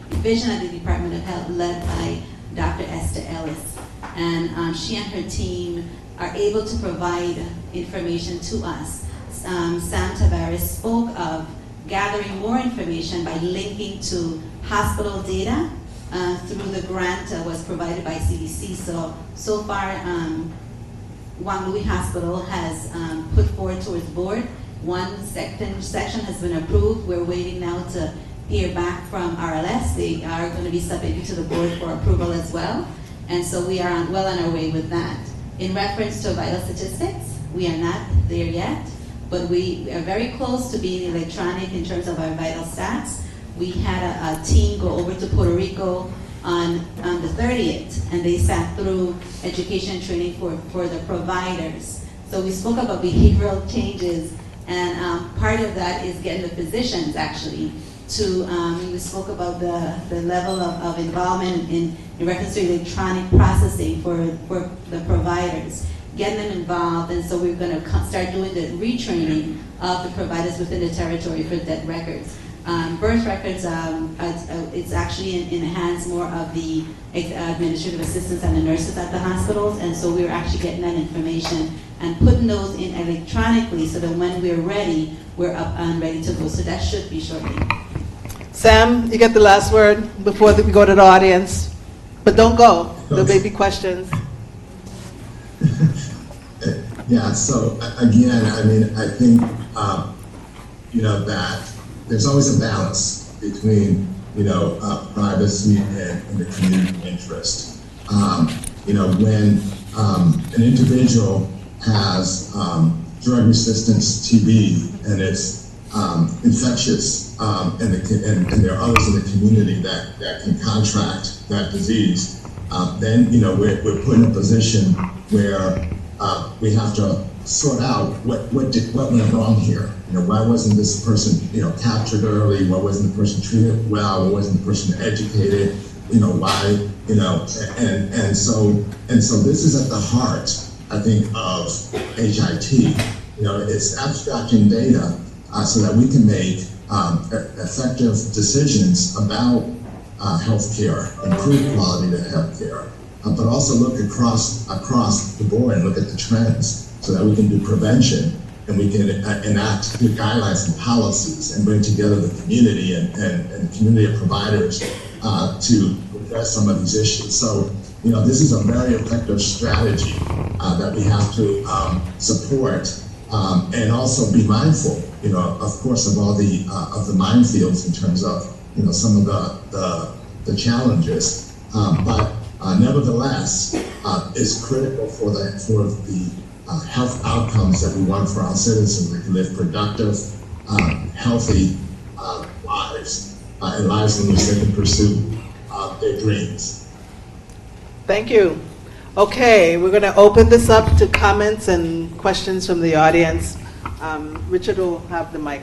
division of the Department of Health led by Dr. Esther Ellis. And she and her team are able to provide information to us. Sam Tavares spoke of gathering more information by linking to hospital data through the grant that was provided by CDC. So far, Juan Louis Hospital has put forward to its board. One section has been approved. We're waiting now to hear back from RLS. They are going to be submitted to the board for approval as well. And so we are well on our way with that. In reference to vital statistics, we are not there yet, but we are very close to being electronic in terms of our vital stats. We had a team go over to Puerto Rico on the 30th, and they sat through education training for the providers. So we spoke about behavioral changes And part of that is getting the physicians actually to, we spoke about the level of involvement in reference to electronic processing for the providers, getting them involved, and so we're going to start doing the retraining of the providers within the territory for dead records. Birth records, it's actually in the hands more of the administrative assistants and the nurses at the hospitals, and so we're actually getting that information and putting those in electronically so that when we're ready, we're up and ready to go. So that should be shortly. Sam, you get the last word before we go to the audience, but don't go. There may be questions. Yeah, so again, I mean, I think, that there's always a balance between, privacy and the community interest. When an individual has drug-resistant TB and it's infectious, and there are others in the community that can contract that disease, then, we're put in a position where we have to sort out what went wrong here. Why wasn't this person, captured early? Why wasn't the person treated well? Why wasn't the person educated? Why, and so this is at the heart, I think, of HIT. It's abstracting data so that we can make effective decisions about healthcare, improve quality of healthcare, but also look across the board and look at the trends so that we can do prevention and we can enact good guidelines and policies and bring together the community and the community of providers to address some of these issues. So, this is a very effective strategy that we have to support and also be mindful, of course, of all the minefields in terms of, some of the challenges, but nevertheless, it's critical for the health outcomes that we want for our citizens. We can live productive, healthy lives, and lives in which they can pursue their dreams. Thank you. Okay, we're going to open this up to comments and questions from the audience. Richard will have the mic.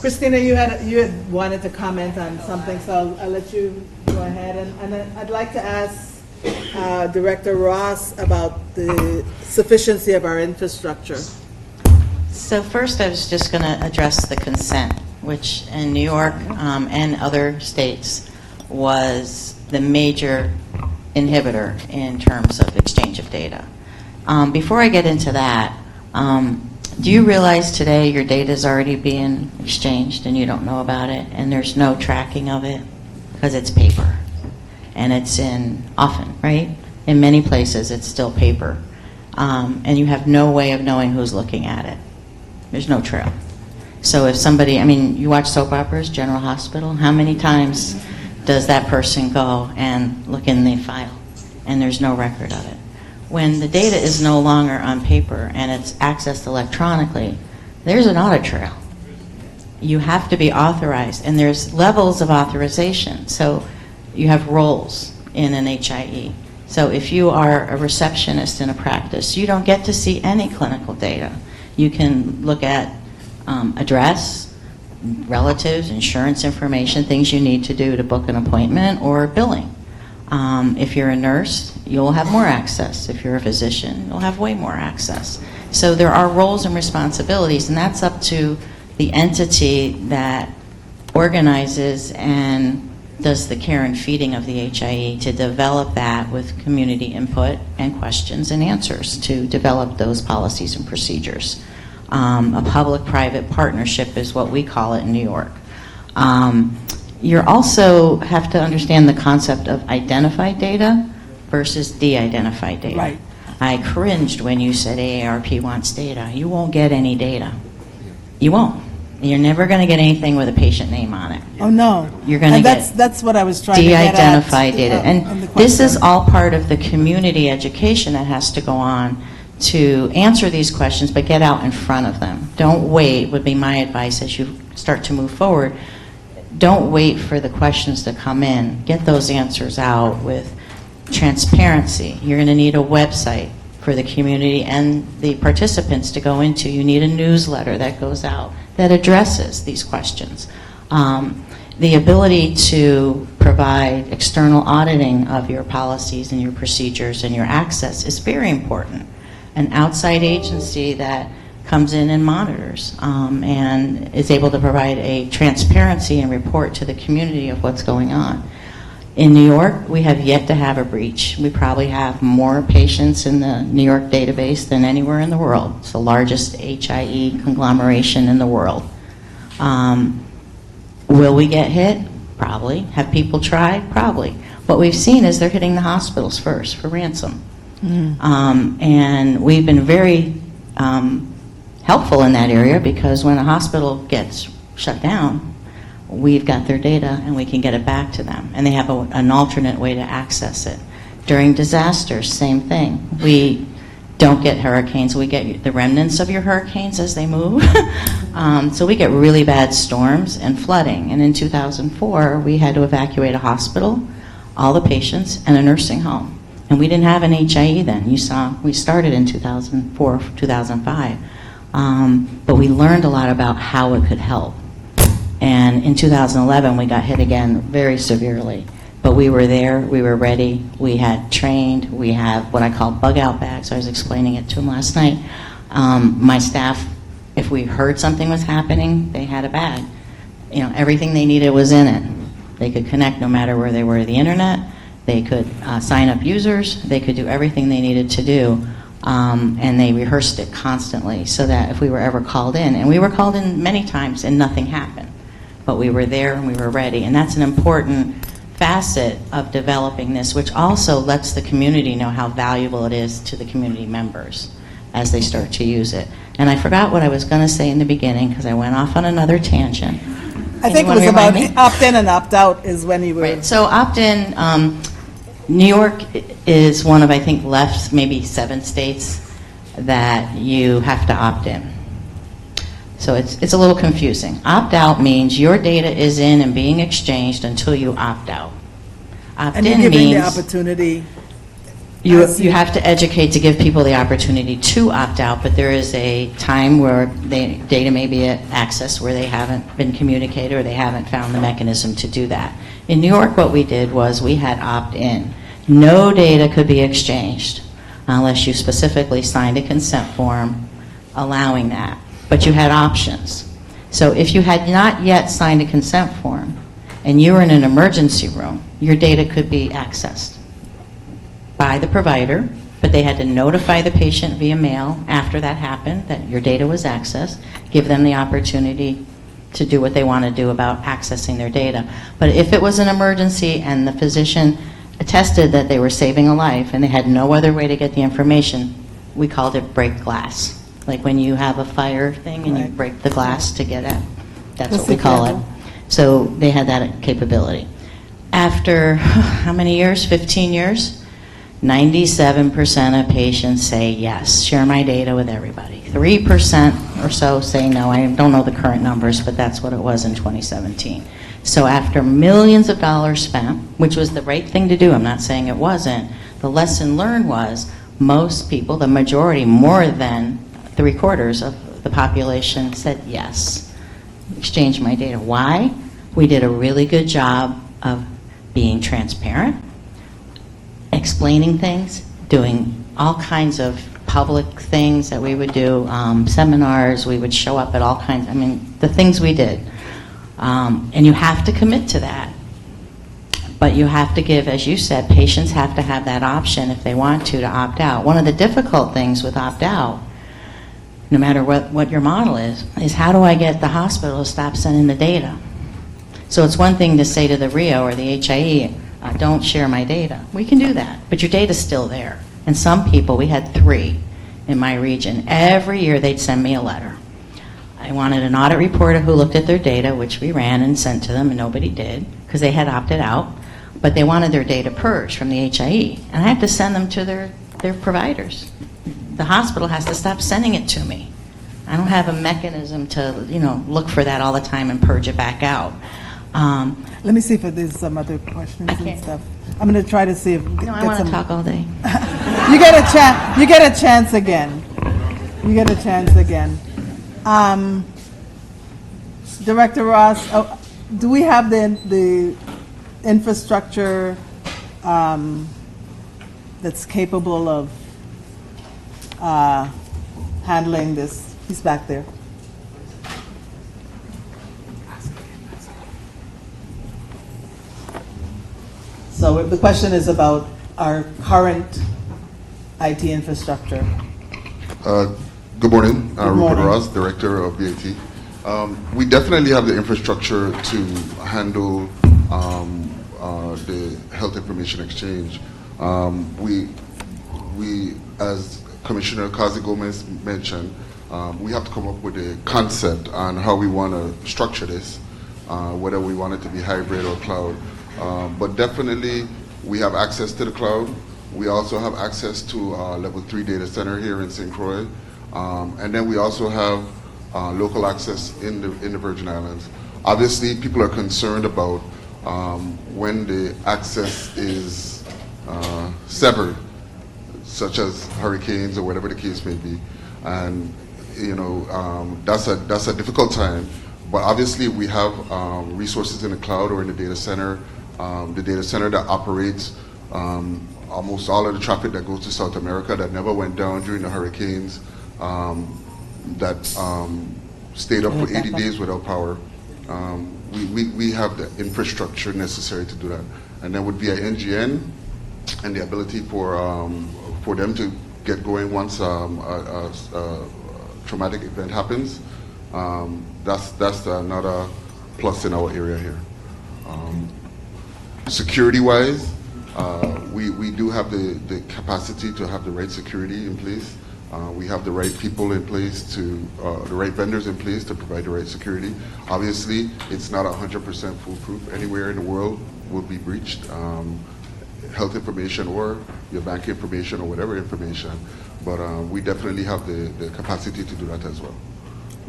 Christina, you had wanted to comment on something, so I'll let you go ahead. And I'd like to ask Director Ross about the sufficiency of our infrastructure. So first, I was just going to address the consent, which in New York and other states was the major inhibitor in terms of exchange of data. Before I get into that, do you realize today your data is already being exchanged and you don't know about it, and there's no tracking of it because it's paper, and it's often, right? In many places, it's still paper, and you have no way of knowing who's looking at it. There's no trail. So if somebody, you watch soap operas, General Hospital, how many times does that person go and look in the file, and there's no record of it? When the data is no longer on paper and it's accessed electronically, there's an audit trail. You have to be authorized, and there's levels of authorization. So you have roles in an HIE. So if you are a receptionist in a practice, you don't get to see any clinical data. You can look at address, relatives, insurance information, things you need to do to book an appointment, or billing. If you're a nurse, you'll have more access. If you're a physician, you'll have way more access. So there are roles and responsibilities, and that's up to the entity that organizes and does the care and feeding of the HIE to develop that with community input and questions and answers to develop those policies and procedures. A public-private partnership is what we call it in New York. You also have to understand the concept of identified data versus de-identified data. Right. I cringed when you said AARP wants data. You won't get any data. You won't. You're never going to get anything with a patient name on it. Oh, no. You're going to get that's what I was trying to get at. De-identified data. And this is all part of the community education that has to go on to answer these questions, but get out in front of them. Don't wait, would be my advice as you start to move forward. Don't wait for the questions to come in. Get those answers out with transparency. You're going to need a website for the community and the participants to go into. You need a newsletter that goes out that addresses these questions. The ability to provide external auditing of your policies and your procedures and your access is very important. An outside agency that comes in and monitors and is able to provide a transparency and report to the community of what's going on. In New York, we have yet to have a breach. We probably have more patients in the New York database than anywhere in the world. It's the largest HIE conglomeration in the world. Will we get hit? Probably. Have people tried? Probably. What we've seen is they're hitting the hospitals first for ransom. And we've been very helpful in that area, because when a hospital gets shut down, we've got their data and we can get it back to them. And they have an alternate way to access it. During disasters, same thing. We don't get hurricanes. We get the remnants of your hurricanes as they move. So we get really bad storms and flooding. And in 2004, we had to evacuate a hospital, all the patients, and a nursing home. And we didn't have an HIE then. You saw we started in 2004, 2005. But we learned a lot about how it could help. And in 2011, we got hit again very severely. But we were there, we were ready, we had trained, we have what I call bug-out bags. I was explaining it to him last night. My staff, if we heard something was happening, they had a bag. You know, everything they needed was in it. They could connect no matter where they were to the internet. They could sign up users. They could do everything they needed to do. And they rehearsed it constantly so that if we were ever called in, and we were called in many times and nothing happened, but we were there and we were ready. And that's an important facet of developing this, which also lets the community know how valuable it is to the community members as they start to use it. And I forgot what I was going to say in the beginning because I went off on another tangent. I think it was about opt-in and opt-out is when you were... Right, so opt-in, New York is one of, I think, left maybe 7 states that you have to opt in. So it's a little confusing. Opt-out means your data is in and being exchanged until you opt out. And you're Opt-in giving the means opportunity... you have to educate to give people the opportunity to opt out, but there is a time where data may be accessed where they haven't been communicated or they haven't found the mechanism to do that. In New York, what we did was we had opt-in. No data could be exchanged unless you specifically signed a consent form allowing that. But you had options. So if you had not yet signed a consent form and you were in an emergency room, your data could be accessed by the provider, but they had to notify the patient via mail after that happened that your data was accessed, give them the opportunity to do what they want to do about accessing their data. But if it was an emergency and the physician attested that they were saving a life and they had no other way to get the information, we called it break glass. Like when you have a fire thing and you break the glass to get at, that's what we call it. So they had that capability. After how many years? 15 years? 97% of patients say yes, share my data with everybody. 3% or so say no. I don't know the current numbers, but that's what it was in 2017. So after millions of dollars spent, which was the right thing to do, I'm not saying it wasn't, the lesson learned was most people, the majority, more than 3/4 of the population said yes, exchange my data. Why? We did a really good job of being transparent, explaining things, doing all kinds of public things that we would do, seminars, we would show up at all kinds, the things we did. And you have to commit to that. But you have to give, as you said, patients have to have that option if they want to opt out. One of the difficult things with opt-out, no matter what your model is how do I get the hospital to stop sending the data? So it's one thing to say to the RIO or the HIE, don't share my data. We can do that, but your data's still there. And some people, we had 3 in my region, every year they'd send me a letter. I wanted an audit reporter who looked at their data, which we ran and sent to them, and nobody did, because they had opted out, but they wanted their data purged from the HIE, and I have to send them to their providers. The hospital has to stop sending it to me. I don't have a mechanism to, look for that all the time and purge it back out. Let me see if there's some other questions and stuff. I'm going to try to see if... No, I want to talk all day. You get a chance. You get a chance again. You get a chance again. Director Ross, do we have the infrastructure that's capable of handling this? He's back there. So the question is about our current IT infrastructure. Good morning. Good morning. Rupert Ross, Director of BAT. We definitely have the infrastructure to handle the health information exchange. We, as Commissioner Kazi Gomez mentioned, we have to come up with a concept on how we want to structure this, whether we want it to be hybrid or cloud. But definitely, we have access to the cloud. We also have access to level 3 data center here in St. Croix. And then we also have local access in the Virgin Islands. Obviously, people are concerned about when the access is severed, such as hurricanes or whatever the case may be. And that's a difficult time. But obviously, we have resources in the cloud or in the data center that operates almost all of the traffic that goes to South America that never went down during the hurricanes, that stayed up for 80 days without power. We have the infrastructure necessary to do that. And then with VI NGN and the ability for them to get going once a traumatic event happens, that's another plus in our area here. Security-wise, we do have the capacity to have the right security in place. We have the right people in place the right vendors in place to provide the right security. Obviously, it's not 100% foolproof. Anywhere in the world will be breached, health information or your bank information or whatever information. But we definitely have the capacity to do that as well.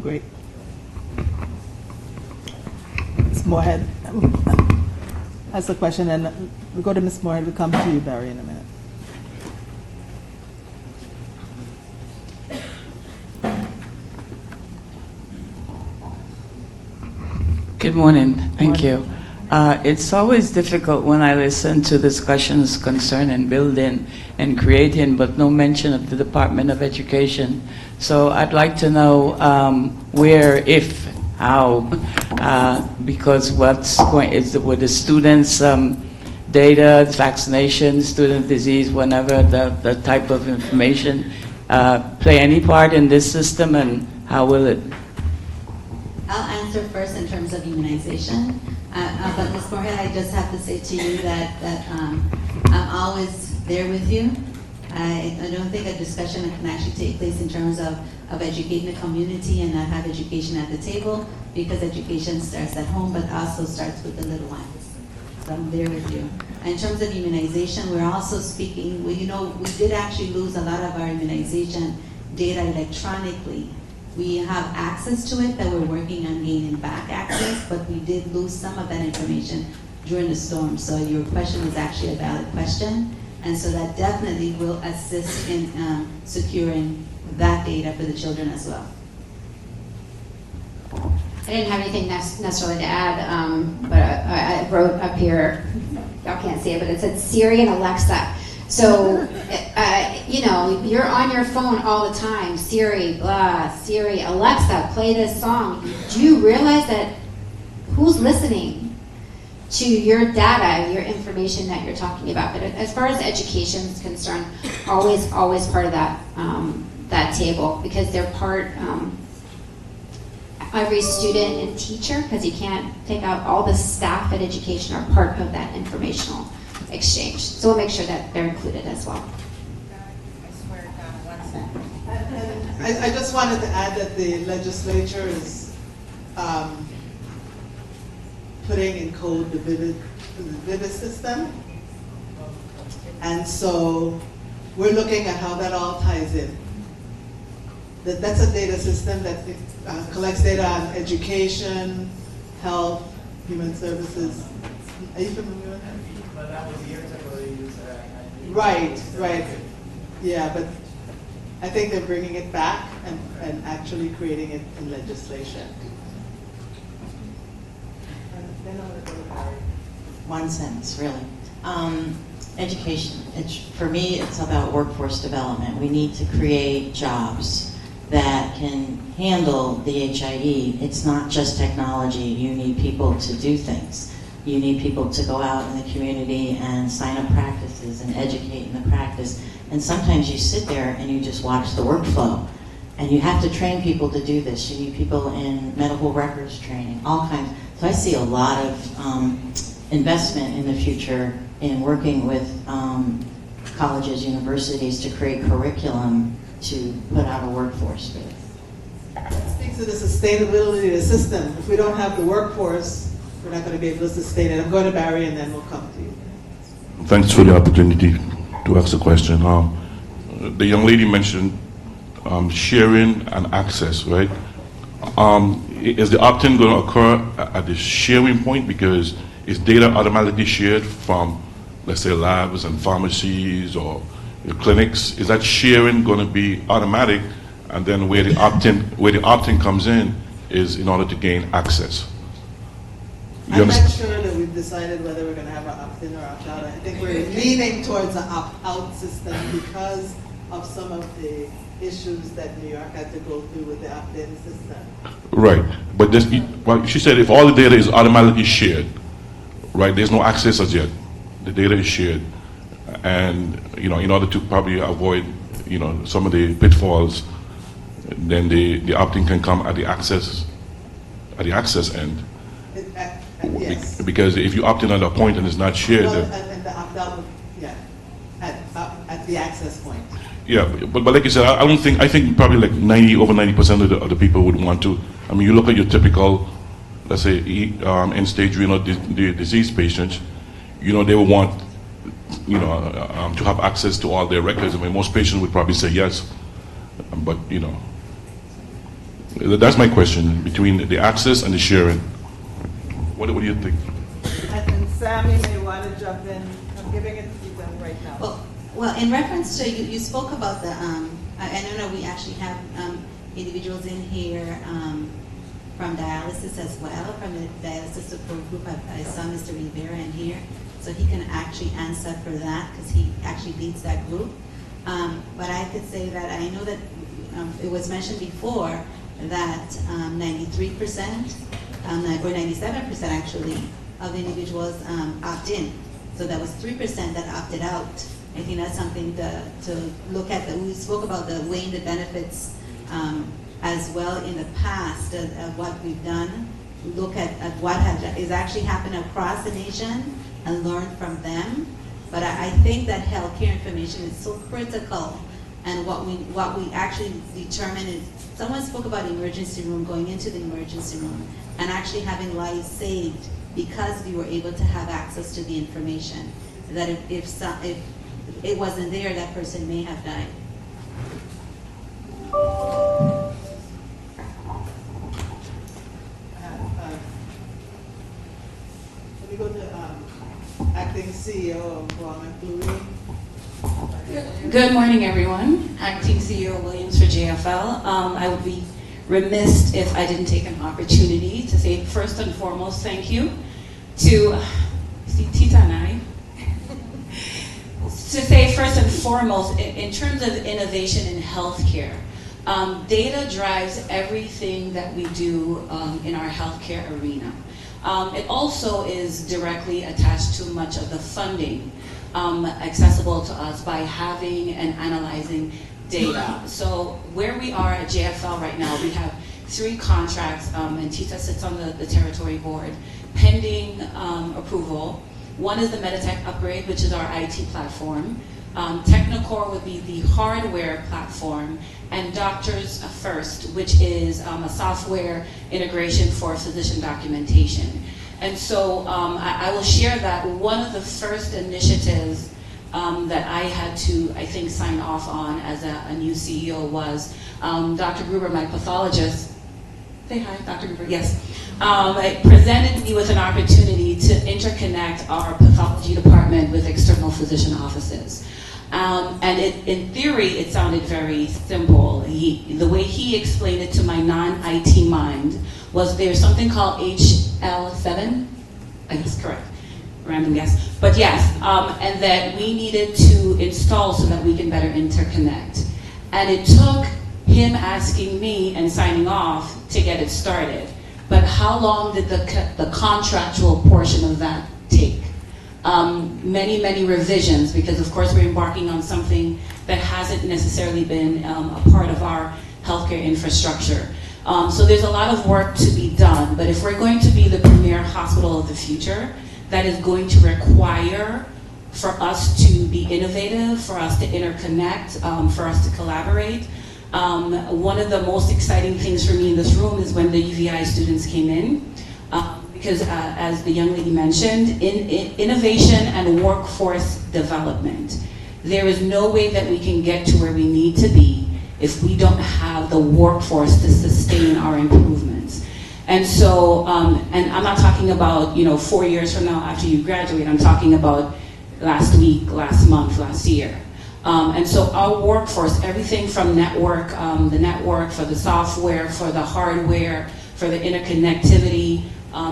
Great. Ms. Moorhead has a question, and we go to Ms. Moorhead. We'll come to you, Barry, in a minute. Good morning. Thank you. It's always difficult when I listen to discussions concerning building and creating, but no mention of the Department of Education. So I'd like to know where, if, how, because what's going is with the students' data, vaccination, student disease, whenever the type of information play any part in this system, and how will it? I'll answer first in terms of immunization. But Ms. Moorhead, I just have to say to you that I'm always there with you. I don't think a discussion can actually take place in terms of educating the community and not have education at the table, because education starts at home, but also starts with the little ones. So I'm there with you. And in terms of immunization, we're also speaking, we did actually lose a lot of our immunization data electronically. We have access to it that we're working on gaining back access, but we did lose some of that information during the storm. So your question is actually a valid question. And so that definitely will assist in securing that data for the children as well. I didn't have anything necessarily to add, but I wrote up here, y'all can't see it, but it said Siri and Alexa. So, you're on your phone all the time. Siri, blah, Siri, Alexa, play this song. Do you realize that who's listening to your data, your information that you're talking about? But as far as education is concerned, always part of that table, because they're part, every student and teacher, because you can't take out all the staff at education, are part of that informational exchange. So we'll make sure that they're included as well. I swear to God, 1 second. I just wanted to add that the legislature is putting in code the VIVID system. And so we're looking at how that all ties in. That's a data system that collects data on education, health, human services. Are you familiar with that? But that was years ago they used that. Right. Yeah, but I think they're bringing it back and actually creating it in legislation. Then I'm gonna go to Barry. One sentence, really. Education. For me, it's about workforce development. We need to create jobs that can handle the HIE. It's not just technology. You need people to do things. You need people to go out in the community and sign up practices and educate in the practice. And sometimes you sit there and you just watch the workflow. And you have to train people to do this. You need people in medical records training, all kinds. So I see a lot of investment in the future in working with colleges, universities to create curriculum to put out a workforce for this. It speaks to the sustainability of the system. If we don't have the workforce, we're not going to be able to sustain it. I'm going to Barry and then we'll come to you. Thanks for the opportunity to ask a question. The young lady mentioned sharing and access, right? Is the opt-in going to occur at the sharing point? Because is data automatically shared from, let's say, labs and pharmacies or clinics? Is that sharing going to be automatic? And then where the opt-in comes in is in order to gain access. I'm not sure that we've decided whether we're going to have an opt-in or opt-out. I think we're leaning towards an opt-out system because of some of the issues that New York had to go through with the opt-in system. Right, but this, well, she said if all the data is automatically shared, right, there's no access as yet. The data is shared, and in order to probably avoid, some of the pitfalls, then the opt-in can come at the access end. Yes. Because if you opt in at a point and it's not shared, Well, and the opt-out, yeah, at the access point. yeah, but like you said, I think probably like over 90% of the people would want to. I mean, you look at your typical, let's say, end-stage renal disease patients, they will want, to have access to all their records. I mean, most patients would probably say yes, but that's my question between the access and the sharing. What do you think? And Sammy may want to jump in. I'm giving it to you right now. Well, in reference to, you spoke about the, I know we actually have individuals in here from dialysis as well, from the dialysis support group. I saw Mr. Rivera in here, so he can actually answer for that because he actually leads that group. But I could say that I know that it was mentioned before that 93%, or 97% actually, of the individuals opt in. So that was 3% that opted out. I think that's something to look at. We spoke about the weighing the benefits as well in the past of what we've done. Look at what is actually happening across the nation and learn from them. But I think that healthcare information is so critical, and what we actually determine is, someone spoke about emergency room, going into the emergency room and actually having lives saved because we were able to have access to the information. That if it wasn't there, that person may have died. Let me go to Acting CEO of Guam and Blue. Good morning, everyone. Acting CEO Williams for JFL. I would be remiss if I didn't take an opportunity to say first and foremost thank you to Tita and I. To say first and foremost, in terms of innovation in healthcare, data drives everything that we do in our healthcare arena. It also is directly attached to much of the funding accessible to us by having and analyzing data. So where we are at JFL right now, we have 3 contracts, and Tita sits on the territory board, pending approval. One is the Meditech upgrade, which is our IT platform. Technicore would be the hardware platform, and Doctors First, which is a software integration for physician documentation. And so I will share that one of the first initiatives that I had to, I think, sign off on as a new CEO was Dr. Gruber, my pathologist. Say hi, Dr. Gruber, yes. It presented me with an opportunity to interconnect our pathology department with external physician offices. And in theory, it sounded very simple. The way he explained it to my non-IT mind was there's something called HL7, I guess correct, random guess, but yes, and that we needed to install so that we can better interconnect. And it took him asking me and signing off to get it started. But how long did the contractual portion of that take? Many revisions, because of course we're embarking on something that hasn't necessarily been a part of our healthcare infrastructure. So there's a lot of work to be done, but if we're going to be the premier hospital of the future, that is going to require for us to be innovative, for us to interconnect, for us to collaborate. One of the most exciting things for me in this room is when the UVI students came in, because as the young lady mentioned, in innovation and workforce development, there is no way that we can get to where we need to be if we don't have the workforce to sustain our improvements. And so, and I'm not talking about 4 years from now after you graduate, I'm talking about last week, last month, last year. And so our workforce, everything from network, the network for the software, for the hardware, for the interconnectivity,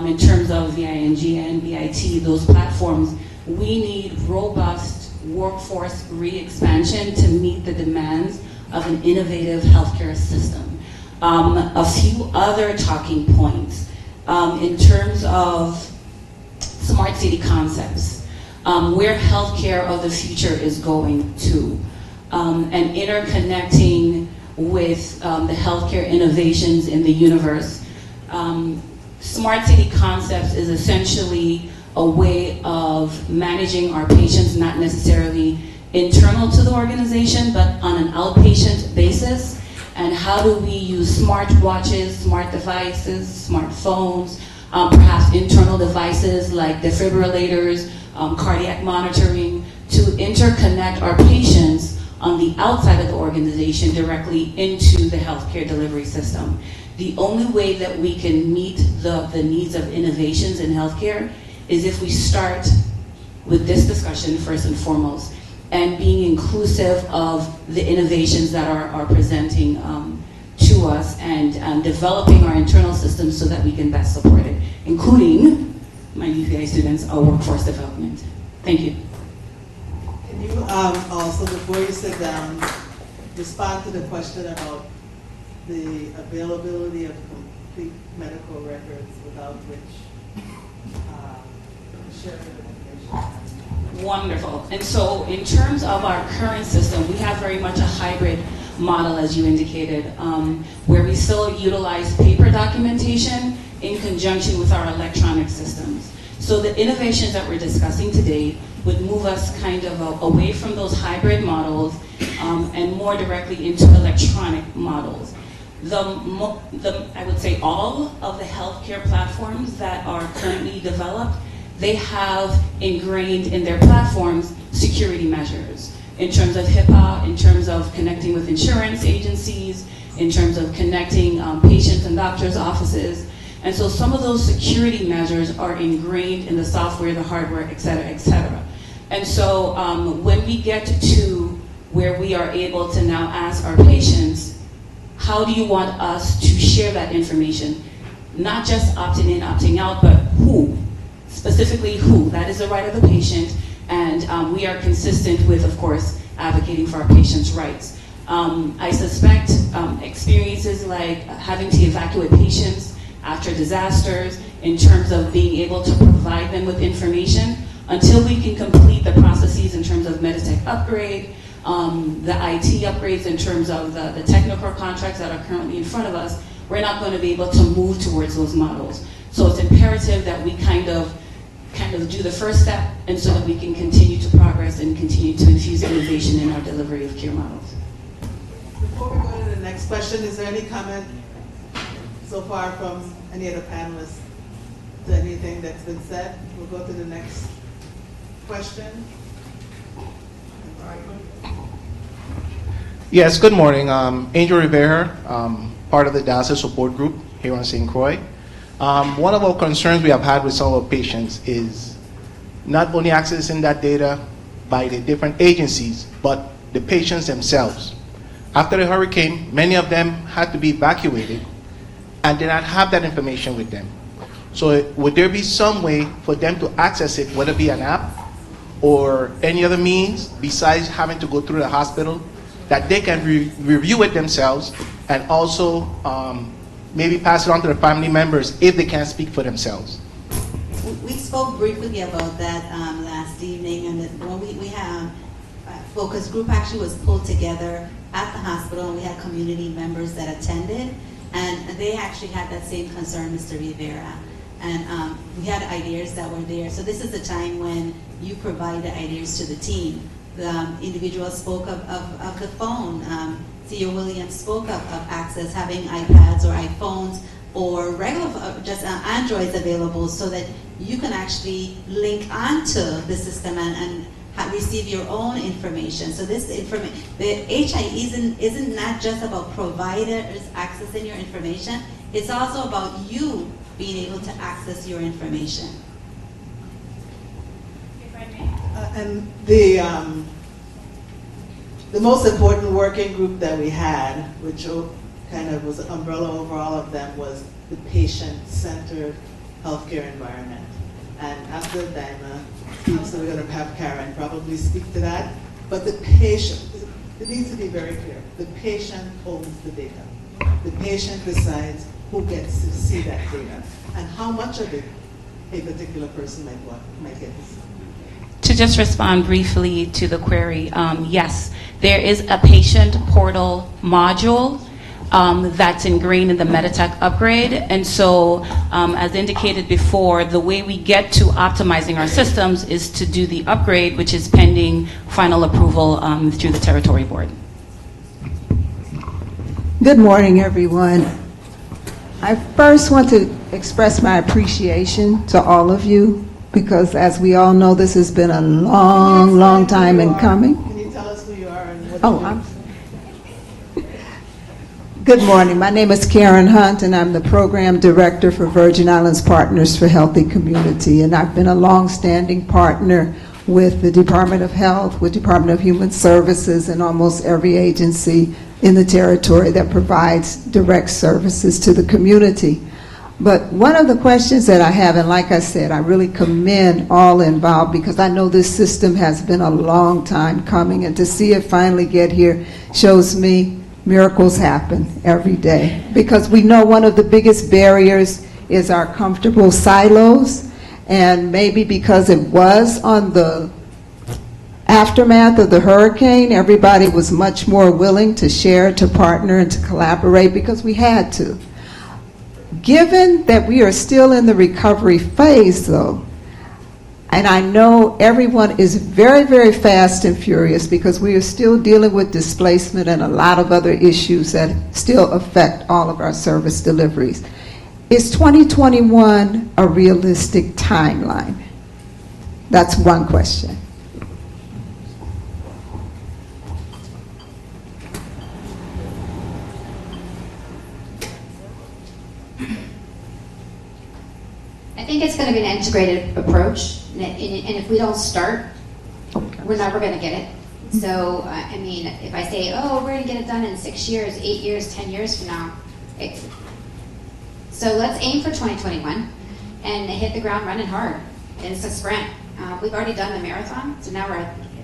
in terms of VING and BIT, those platforms, we need robust workforce re-expansion to meet the demands of an innovative healthcare system. A few other talking points in terms of smart city concepts, where healthcare of the future is going to, and interconnecting with the healthcare innovations in the universe. Smart city concepts is essentially a way of managing our patients, not necessarily internal to the organization, but on an outpatient basis. And how do we use smart watches, smart devices, smartphones, perhaps internal devices like defibrillators, cardiac monitoring, to interconnect our patients on the outside of the organization directly into the healthcare delivery system. The only way that we can meet the needs of innovations in healthcare is if we start with this discussion first and foremost, and being inclusive of the innovations that are presenting to us, and developing our internal systems so that we can best support it, including my UVI students, our workforce development. Thank you. Can you also, before you sit down, respond to the question about the availability of complete medical records without which sharing information? Wonderful. And so in terms of our current system, we have very much a hybrid model, as you indicated, where we still utilize paper documentation in conjunction with our electronic systems. So the innovations that we're discussing today would move us kind of away from those hybrid models and more directly into electronic models. I would say all of the healthcare platforms that are currently developed, they have ingrained in their platforms security measures in terms of HIPAA, in terms of connecting with insurance agencies, in terms of connecting patients and doctors' offices. And so some of those security measures are ingrained in the software, the hardware, et cetera, et cetera. And so when we get to where we are able to now ask our patients, how do you want us to share that information? Not just opting in, opting out, but who? Specifically who? That is the right of the patient, and we are consistent with, of course, advocating for our patients' rights. I suspect experiences like having to evacuate patients after disasters, in terms of being able to provide them with information, until we can complete the processes in terms of Meditech upgrade, the IT upgrades in terms of the technical contracts that are currently in front of us, we're not going to be able to move towards those models. So it's imperative that we kind of do the first step, and so that we can continue to progress and continue to infuse innovation in our delivery of care models. Before we go to the next question, is there any comment so far from any of the panelists to anything that's been said? We'll go to the next question. Yes, good morning. Angel Rivera, part of the dialysis support group here on St. Croix. One of our concerns we have had with some of our patients is not only accessing that data by the different agencies, but the patients themselves. After the hurricane, many of them had to be evacuated and did not have that information with them. So would there be some way for them to access it, whether it be an app or any other means besides having to go through the hospital, that they can review it themselves and also maybe pass it on to their family members if they can't speak for themselves? We spoke briefly about that last evening, and when we have focus group actually was pulled together at the hospital, and we had community members that attended, and they actually had that same concern, Mr. Rivera. And we had ideas that were there. So this is the time when you provide the ideas to the team. The individual spoke of the phone. CEO Williams spoke of access, having iPads or iPhones or regular, just Androids available so that you can actually link onto the system and receive your own information. So this information, the HIE isn't not just about providers accessing your information, it's also about you being able to access your information. And the most important working group that we had, which kind of was an umbrella over all of them, was the patient-centered healthcare environment. And after Dinah speaks, so we're going to have Karen probably speak to that. But the patient, it needs to be very clear, the patient owns the data. The patient decides who gets to see that data and how much of it a particular person might get to see. To just respond briefly to the query, yes, there is a patient portal module that's ingrained in the Meditech upgrade. And so, as indicated before, the way we get to optimizing our systems is to do the upgrade, which is pending final approval through the Territory Board. Good morning, everyone. I first want to express my appreciation to all of you, because as we all know, this has been a long time in coming. Can you tell us who you are and what you do? Good morning. My name is Karen Hunt, and I'm the Program Director for Virgin Islands Partners for Healthy Community. And I've been a long-standing partner with the Department of Health, with Department of Human Services, and almost every agency in the territory that provides direct services to the community. But one of the questions that I have, and like I said, I really commend all involved, because I know this system has been a long time coming, and to see it finally get here shows me miracles happen every day. Because we know one of the biggest barriers is our comfortable silos, and maybe because it was on the aftermath of the hurricane, everybody was much more willing to share, to partner, and to collaborate because we had to. Given that we are still in the recovery phase, though, and I know everyone is very fast and furious because we are still dealing with displacement and a lot of other issues that still affect all of our service deliveries. Is 2021 a realistic timeline? That's one question. I think it's going to be an integrated approach, and if we don't start, we're never going to get it. So, I mean, if I say, oh, we're going to get it done in 6 years, 8 years, 10 years from now, so let's aim for 2021 and hit the ground running hard. And it's a sprint. We've already done the marathon, so now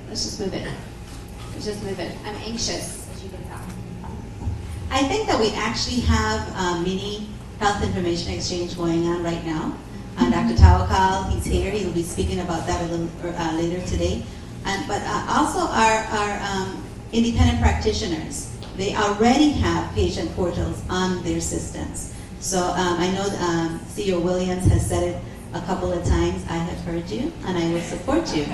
let's just move it. Let's just move it. I'm anxious, as you can tell. I think that we actually have a mini health information exchange going on right now. Dr. Tawakal, he's here. He will be speaking about that a little later today. But also our independent practitioners, they already have patient portals on their systems. So I know CEO Williams has said it a couple of times. I have heard you, and I will support you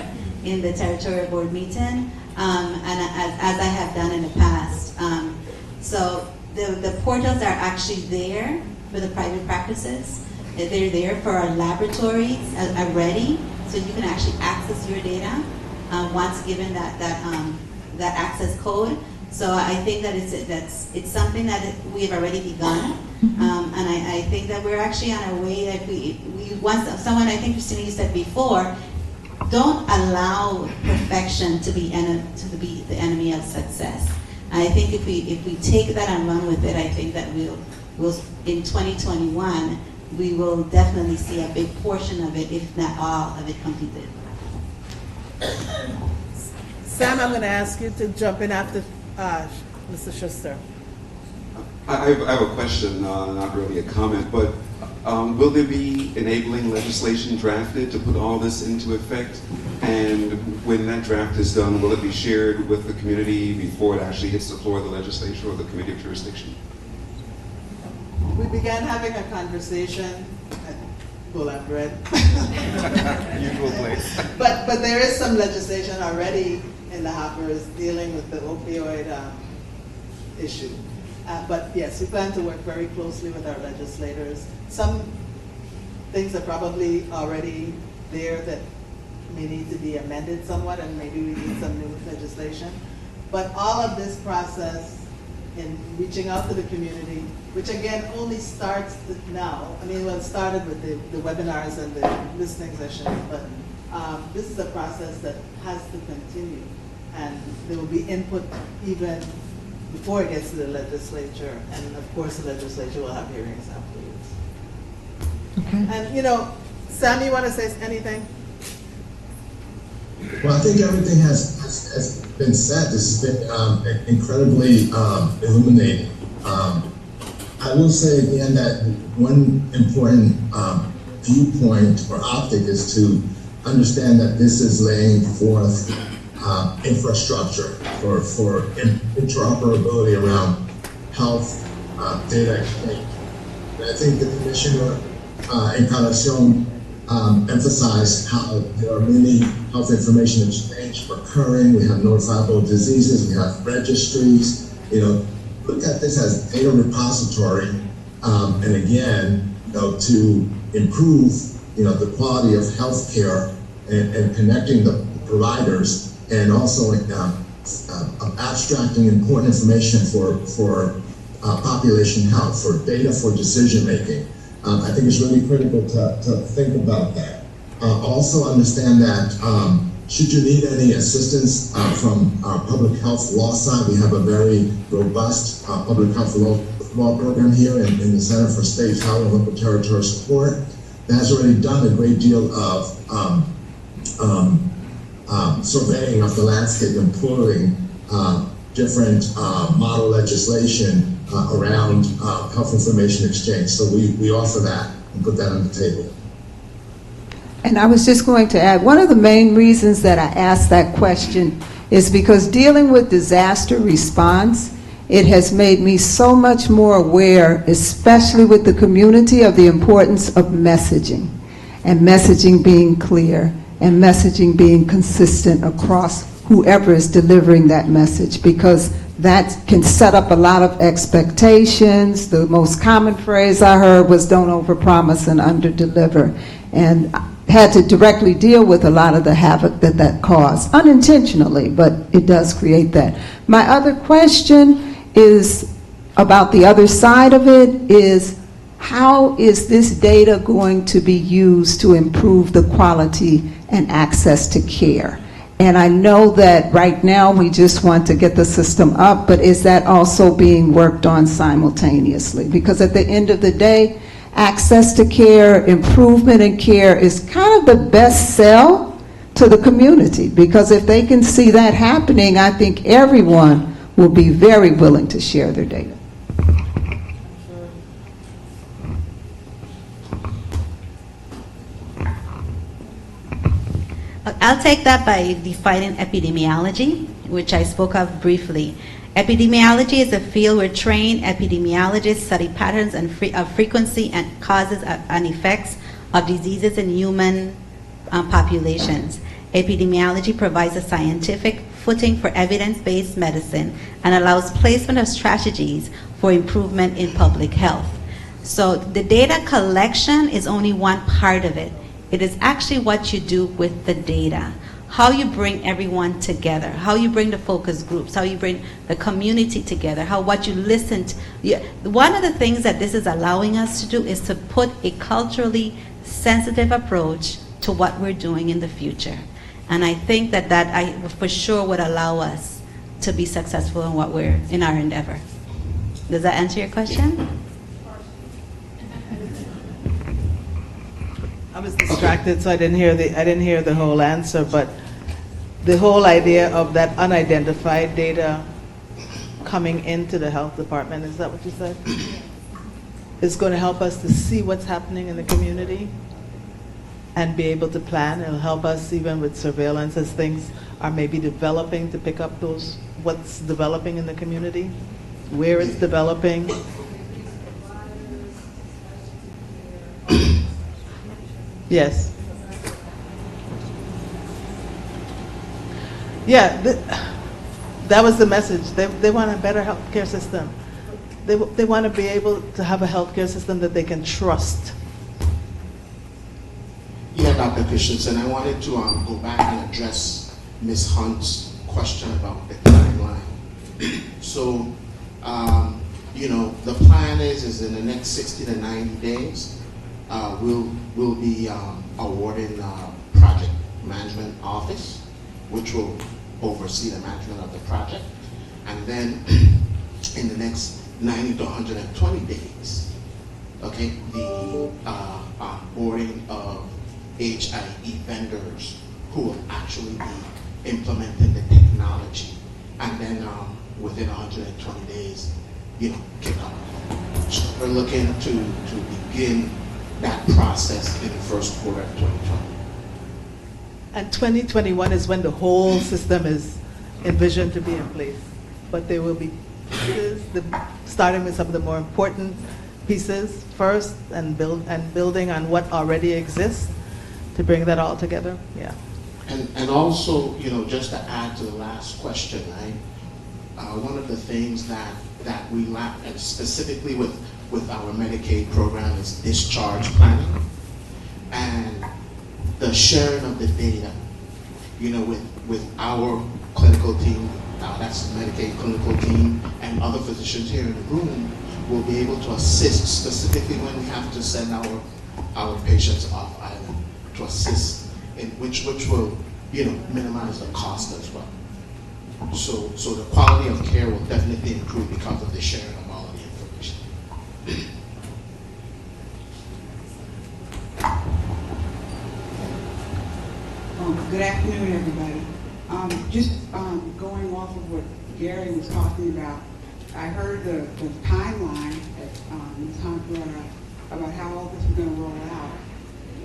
in the territorial board meeting, and as I have done in the past. So the portals are actually there for the private practices. They're there for our laboratories are ready, so you can actually access your data once given that access code. So I think that it's something that we have already begun, and I think that we're actually on our way. That we once someone, I think Christina, you said before, don't allow perfection to be the enemy of success. And I think if we take that and run with it, I think that we'll in 2021 we will definitely see a big portion of it, if not all of it, completed. Sam, I'm going to ask you to jump in after Mr. Schuster. I have a question, not really a comment, but will there be enabling legislation drafted to put all this into effect? And when that draft is done, will it be shared with the community before it actually hits the floor of the legislature or the committee of jurisdiction? We began having a conversation at Bull Bread. Usual place. But there is some legislation already in the hoppers dealing with the opioid issue. But yes, we plan to work very closely with our legislators. Some things are probably already there that may need to be amended somewhat, and maybe we need some new legislation. But all of this process in reaching out to the community, which again only starts now. I mean, well, it started with the webinars and the listening sessions, but this is a process that has to continue. And there will be input even before it gets to the legislature. And of course, the legislature will have hearings afterwards. Okay. And, you know, Sam, you want to say anything? Well, I think everything has been said. This has been incredibly illuminating. I will say again that one important viewpoint or optic is to understand that this is laying forth infrastructure for interoperability around health data exchange. And I think the commissioner Encarnacion emphasized how there are many health information exchange occurring. We have notifiable diseases, we have registries. You know, look at this as data repository, and again, you know, to improve, you know, the quality of healthcare and connecting the providers, and also abstracting important information for population health, for data for decision making. I think it's really critical to think about that. Also understand that should you need any assistance from our public health law side, we have a very robust public health law program here in the Center for State, Federal, and Local Territorial Support that has already done a great deal of surveying of the landscape and pulling different model legislation around health information exchange. So we offer that and put that on the table. And I was just going to add, one of the main reasons that I asked that question is because dealing with disaster response, it has made me so much more aware, especially with the community, of the importance of messaging, and messaging being clear, and messaging being consistent across whoever is delivering that message, because that can set up a lot of expectations. The most common phrase I heard was "don't overpromise and underdeliver," and had to directly deal with a lot of the havoc that caused, unintentionally, but it does create that. My other question is about the other side of it, is how is this data going to be used to improve the quality and access to care? And I know that right now we just want to get the system up, but is that also being worked on simultaneously? Because at the end of the day, access to care, improvement in care is kind of the best sell to the community, because if they can see that happening, I think everyone will be very willing to share their data. I'll take that by defining epidemiology, which I spoke of briefly. Epidemiology is a field where trained epidemiologists study patterns and frequency and causes and effects of diseases in human populations. Epidemiology provides a scientific footing for evidence-based medicine and allows placement of strategies for improvement in public health. So the data collection is only one part of it. It is actually what you do with the data, how you bring everyone together, how you bring the focus groups, how you bring the community together, what you listen to. One of the things that this is allowing us to do is to put a culturally sensitive approach to what we're doing in the future. And I think that I for sure would allow us to be successful in what we're in our endeavor. Does that answer your question? I was distracted, so I didn't hear the whole answer, but the whole idea of that unidentified data coming into the health department, is that what you said? Is going to help us to see what's happening in the community and be able to plan. It'll help us even with surveillance as things are maybe developing, to pick up what's developing in the community, where it's developing. Yes. Yeah, that was the message. They want a better healthcare system. They want to be able to have a healthcare system that they can trust. Yeah, Dr. Christensen, I wanted to go back and address Ms. Hunt's question about the timeline. So, the plan is in the next 60 to 90 days, we'll be awarding project management office, which will oversee the management of the project. And then in the next 90 to 120 days, okay, the onboarding of HIE vendors who will actually be implementing the technology. And then within 120 days, kick off. So we're looking to begin that process in the first quarter of 2020. And 2021 is when the whole system is envisioned to be in place. But there will be pieces, starting with some of the more important pieces first, and building on what already exists to bring that all together. Yeah. And also, just to add to the last question, right? One of the things that we lack, and specifically with our Medicaid program, is discharge planning and the sharing of the data. With our clinical team, that's the Medicaid clinical team, and other physicians here in the room will be able to assist specifically when we have to send our patients off island to assist in which will minimize the cost as well. So the quality of care will definitely improve because of the sharing of all of the information. Good afternoon, everybody. Just going off of what Gary was talking about, I heard the timeline that Ms. Hunt brought up about how all this was going to roll out,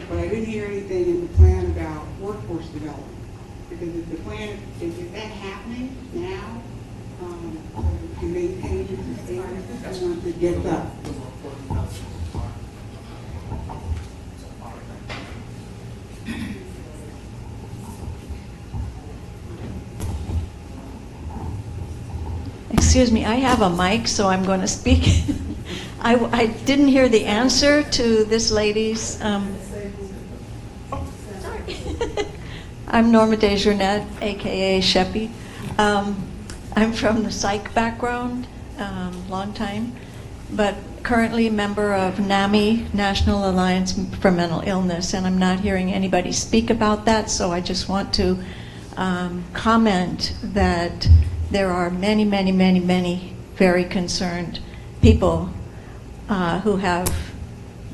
but I didn't hear anything in the plan about workforce development. Because if the plan, is that happening now, to maintain the standards once it gets up? Excuse me, I have a mic, so I'm going to speak. I didn't hear the answer to this lady's. I'm Norma Desjardins, a.k.a. Sheppy. I'm from the psych background, long time, but currently a member of NAMI, National Alliance for Mental Illness, and I'm not hearing anybody speak about that, so I just want to comment that there are many, many, many, many very concerned people who have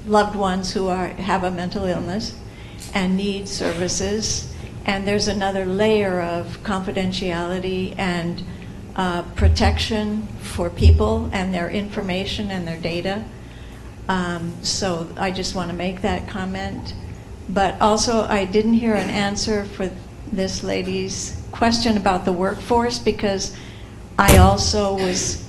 loved ones who have a mental illness and need services. And there's another layer of confidentiality and protection for people and their information and their data. So I just want to make that comment. But also, I didn't hear an answer for this lady's question about the workforce, because I also was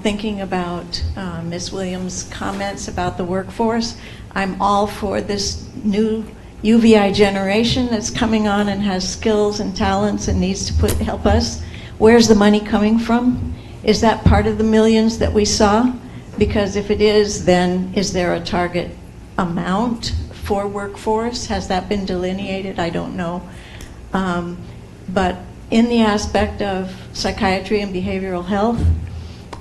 thinking about Ms. Williams' comments about the workforce. I'm all for this new UVI generation that's coming on and has skills and talents and needs to help us. Where's the money coming from? Is that part of the millions that we saw? Because if it is, then is there a target amount for workforce? Has that been delineated? I don't know. But in the aspect of psychiatry and behavioral health,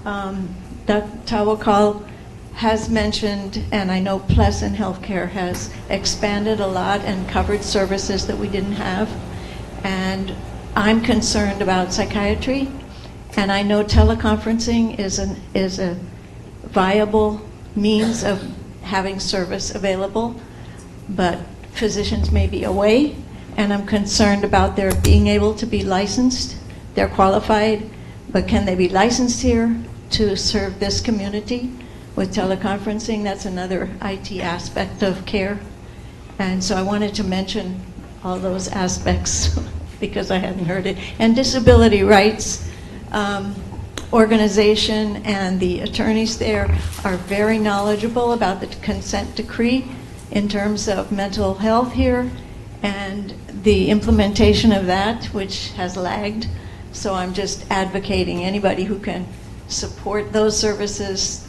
Dr. Tawakal has mentioned, and I know Pleasant Healthcare has expanded a lot and covered services that we didn't have. And I'm concerned about psychiatry, and I know teleconferencing is a viable means of having service available, but physicians may be away, and I'm concerned about their being able to be licensed. They're qualified, but can they be licensed here to serve this community with teleconferencing? That's another IT aspect of care. And so I wanted to mention all those aspects because I hadn't heard it. And disability rights organization and the attorneys there are very knowledgeable about the consent decree in terms of mental health here and the implementation of that, which has lagged. So I'm just advocating anybody who can support those services,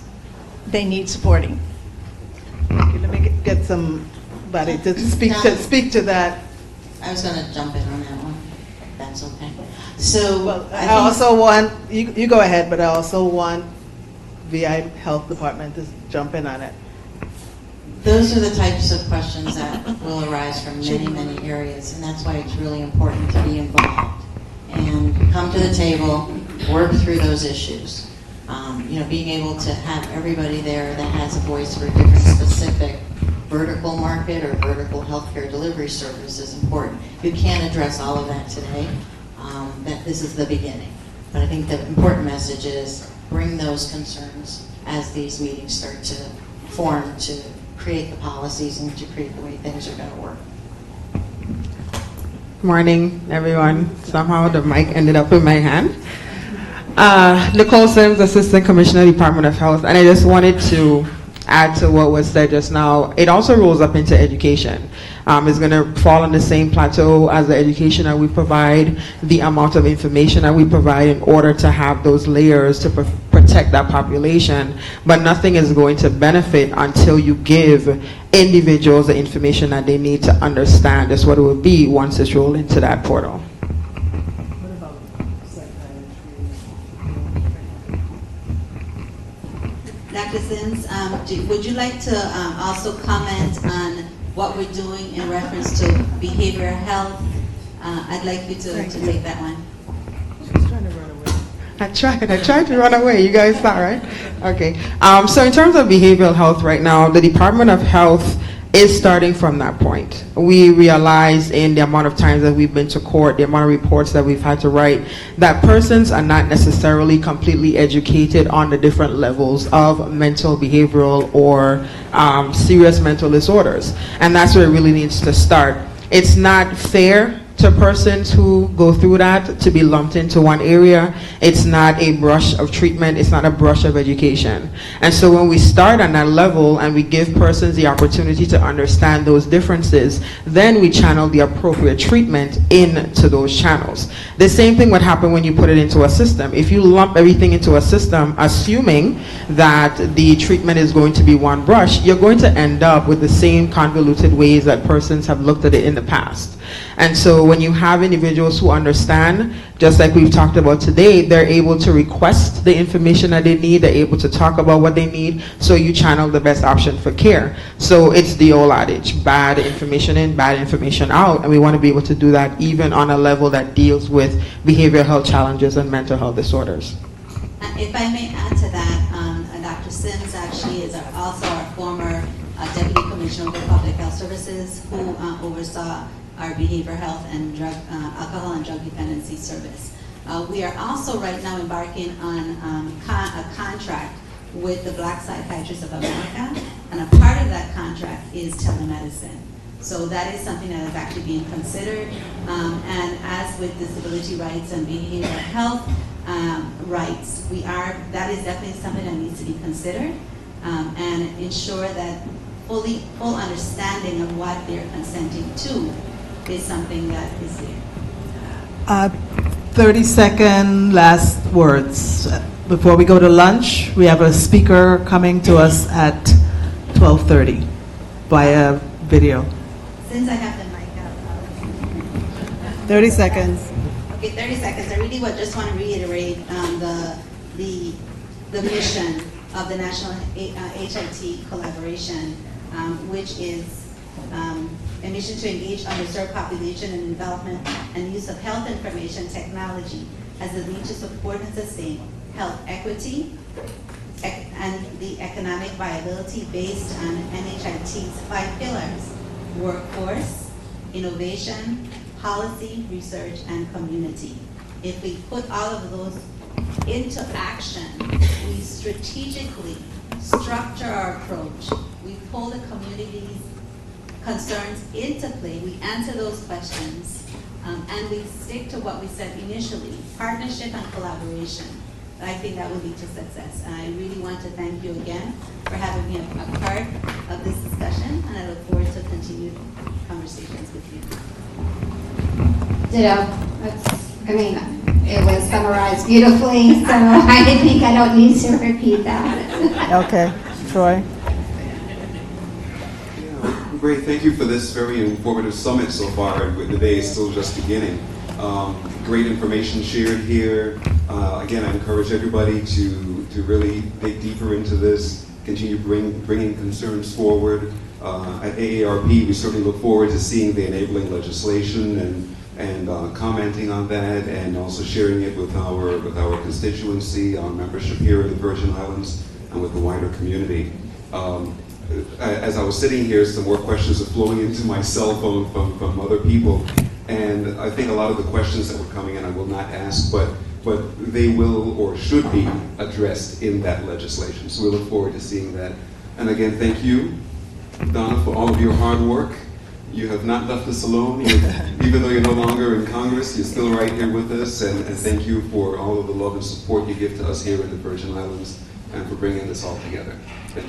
they need supporting. Okay, let me get somebody to speak to that. I was going to jump in on that one, if that's okay. So Well, I also want, you go ahead, but I also want VI Health Department to jump in on it. those are the types of questions that will arise from many, many areas, and that's why it's really important to be involved and come to the table, work through those issues. Being able to have everybody there that has a voice for a different specific vertical market or vertical healthcare delivery service is important. You can't address all of that today. That this is the beginning. But I think the important message is bring those concerns as these meetings start to form to create the policies and to create the way things are going to work. Morning, everyone. Somehow the mic ended up in my hand. Nicole Sims, Assistant Commissioner, Department of Health, and I just wanted to add to what was said just now. It also rolls up into education. It's going to fall on the same plateau as the education that we provide, the amount of information that we provide in order to have those layers to protect that population. But nothing is going to benefit until you give individuals the information that they need to understand. That's what it will be once it's rolled into that portal. Dr. Sims, would you like to also comment on what we're doing in reference to behavioral health? I'd like you to take that one. She's trying to run away. I tried to run away. You guys saw, right? Okay. So in terms of behavioral health right now, the Department of Health is starting from that point. We realize in the amount of times that we've been to court, the amount of reports that we've had to write, that persons are not necessarily completely educated on the different levels of mental, behavioral, or serious mental disorders. And that's where it really needs to start. It's not fair to persons who go through that to be lumped into one area. It's not a brush of treatment, it's not a brush of education. And so when we start on that level and we give persons the opportunity to understand those differences, then we channel the appropriate treatment into those channels. The same thing would happen when you put it into a system. If you lump everything into a system, assuming that the treatment is going to be one brush, you're going to end up with the same convoluted ways that persons have looked at it in the past. And so when you have individuals who understand, just like we've talked about today, they're able to request the information that they need, they're able to talk about what they need, so you channel the best option for care. So it's the old adage, bad information in, bad information out, and we want to be able to do that even on a level that deals with behavioral health challenges and mental health disorders. If I may add to that, Dr. Sims actually is also our former Deputy Commissioner for Public Health Services who oversaw our behavioral health and alcohol and drug dependency service. We are also right now embarking on a contract with the Black Psychiatrists of America, and a part of that contract is telemedicine. So that is something that is actually being considered, and as with disability rights and behavioral health rights, that is definitely something that needs to be considered, and ensure that full understanding of what they're consenting to is something that is there. 30-second last words. Before we go to lunch, we have a speaker coming to us at 12:30 via video. Since I have the mic up. 30 seconds. Okay, 30 seconds. I really just want to reiterate the mission of the National HIT collaboration, which is a mission to engage underserved population in development and use of health information technology as a means to support and sustain health equity and the economic viability based on NHIT's 5 pillars: workforce, innovation, policy, research, and community. If we put all of those into action, we strategically structure our approach, we pull the community's concerns into play, we answer those questions, and we stick to what we said initially, partnership and collaboration. I think that will lead to success. And I really want to thank you again for having me a part of this discussion, and I look forward to continued conversations with you. Ditto. It was summarized beautifully, so I think I don't need to repeat that. Okay, Troy? Great, thank you for this very informative summit so far. The day is still just beginning. Great information shared here. Again, I encourage everybody to really dig deeper into this, continue bringing concerns forward. At AARP, we certainly look forward to seeing the enabling legislation and commenting on that, and also sharing it with our constituency, our membership here in the Virgin Islands, and with the wider community. As I was sitting here, some more questions are flowing into my cell phone from other people, and I think a lot of the questions that were coming in I will not ask, but they will or should be addressed in that legislation. So we look forward to seeing that. And again, thank you, Donna, for all of your hard work. You have not left us alone. Even though you're no longer in Congress, you're still right here with us, and thank you for all of the love and support you give to us here in the Virgin Islands, and for bringing this all together.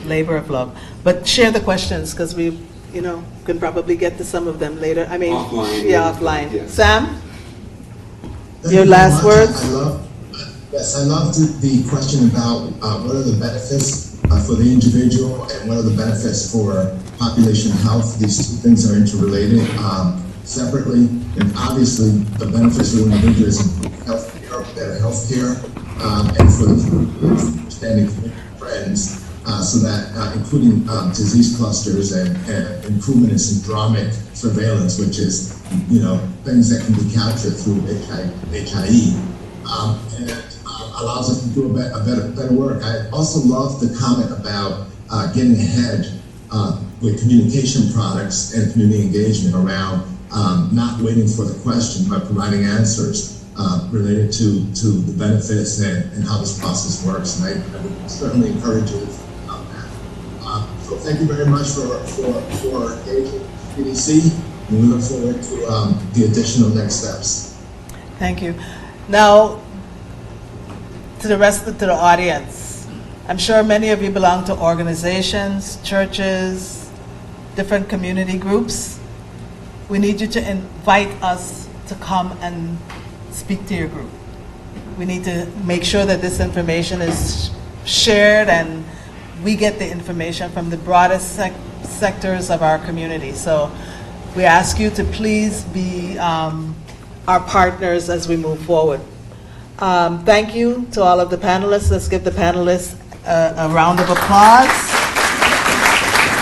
Labor of love. But share the questions, because we, can probably get to some of them later. Offline. Yeah, offline. Yeah. Sam? Thank Your you last very much. words? I loved the question about what are the benefits for the individual and what are the benefits for population health. These two things are interrelated separately, and obviously the benefits for the individual is better health care, and for the understanding trends, so that including disease clusters and improvement in syndromic surveillance, which is things that can be captured through HIE, and allows us to do better work. I also love the comment about getting ahead with communication products and community engagement around not waiting for the question, but providing answers related to the benefits and how this process works. And I would certainly encourage you on that. So thank you very much for engaging PDC, and we look forward to the additional next steps. Thank you. Now, to the audience, I'm sure many of you belong to organizations, churches, different community groups. We need you to invite us to come and speak to your group. We need to make sure that this information is shared and we get the information from the broadest sectors of our community. So we ask you to please be our partners as we move forward. Thank you to all of the panelists. Let's give the panelists a round of applause.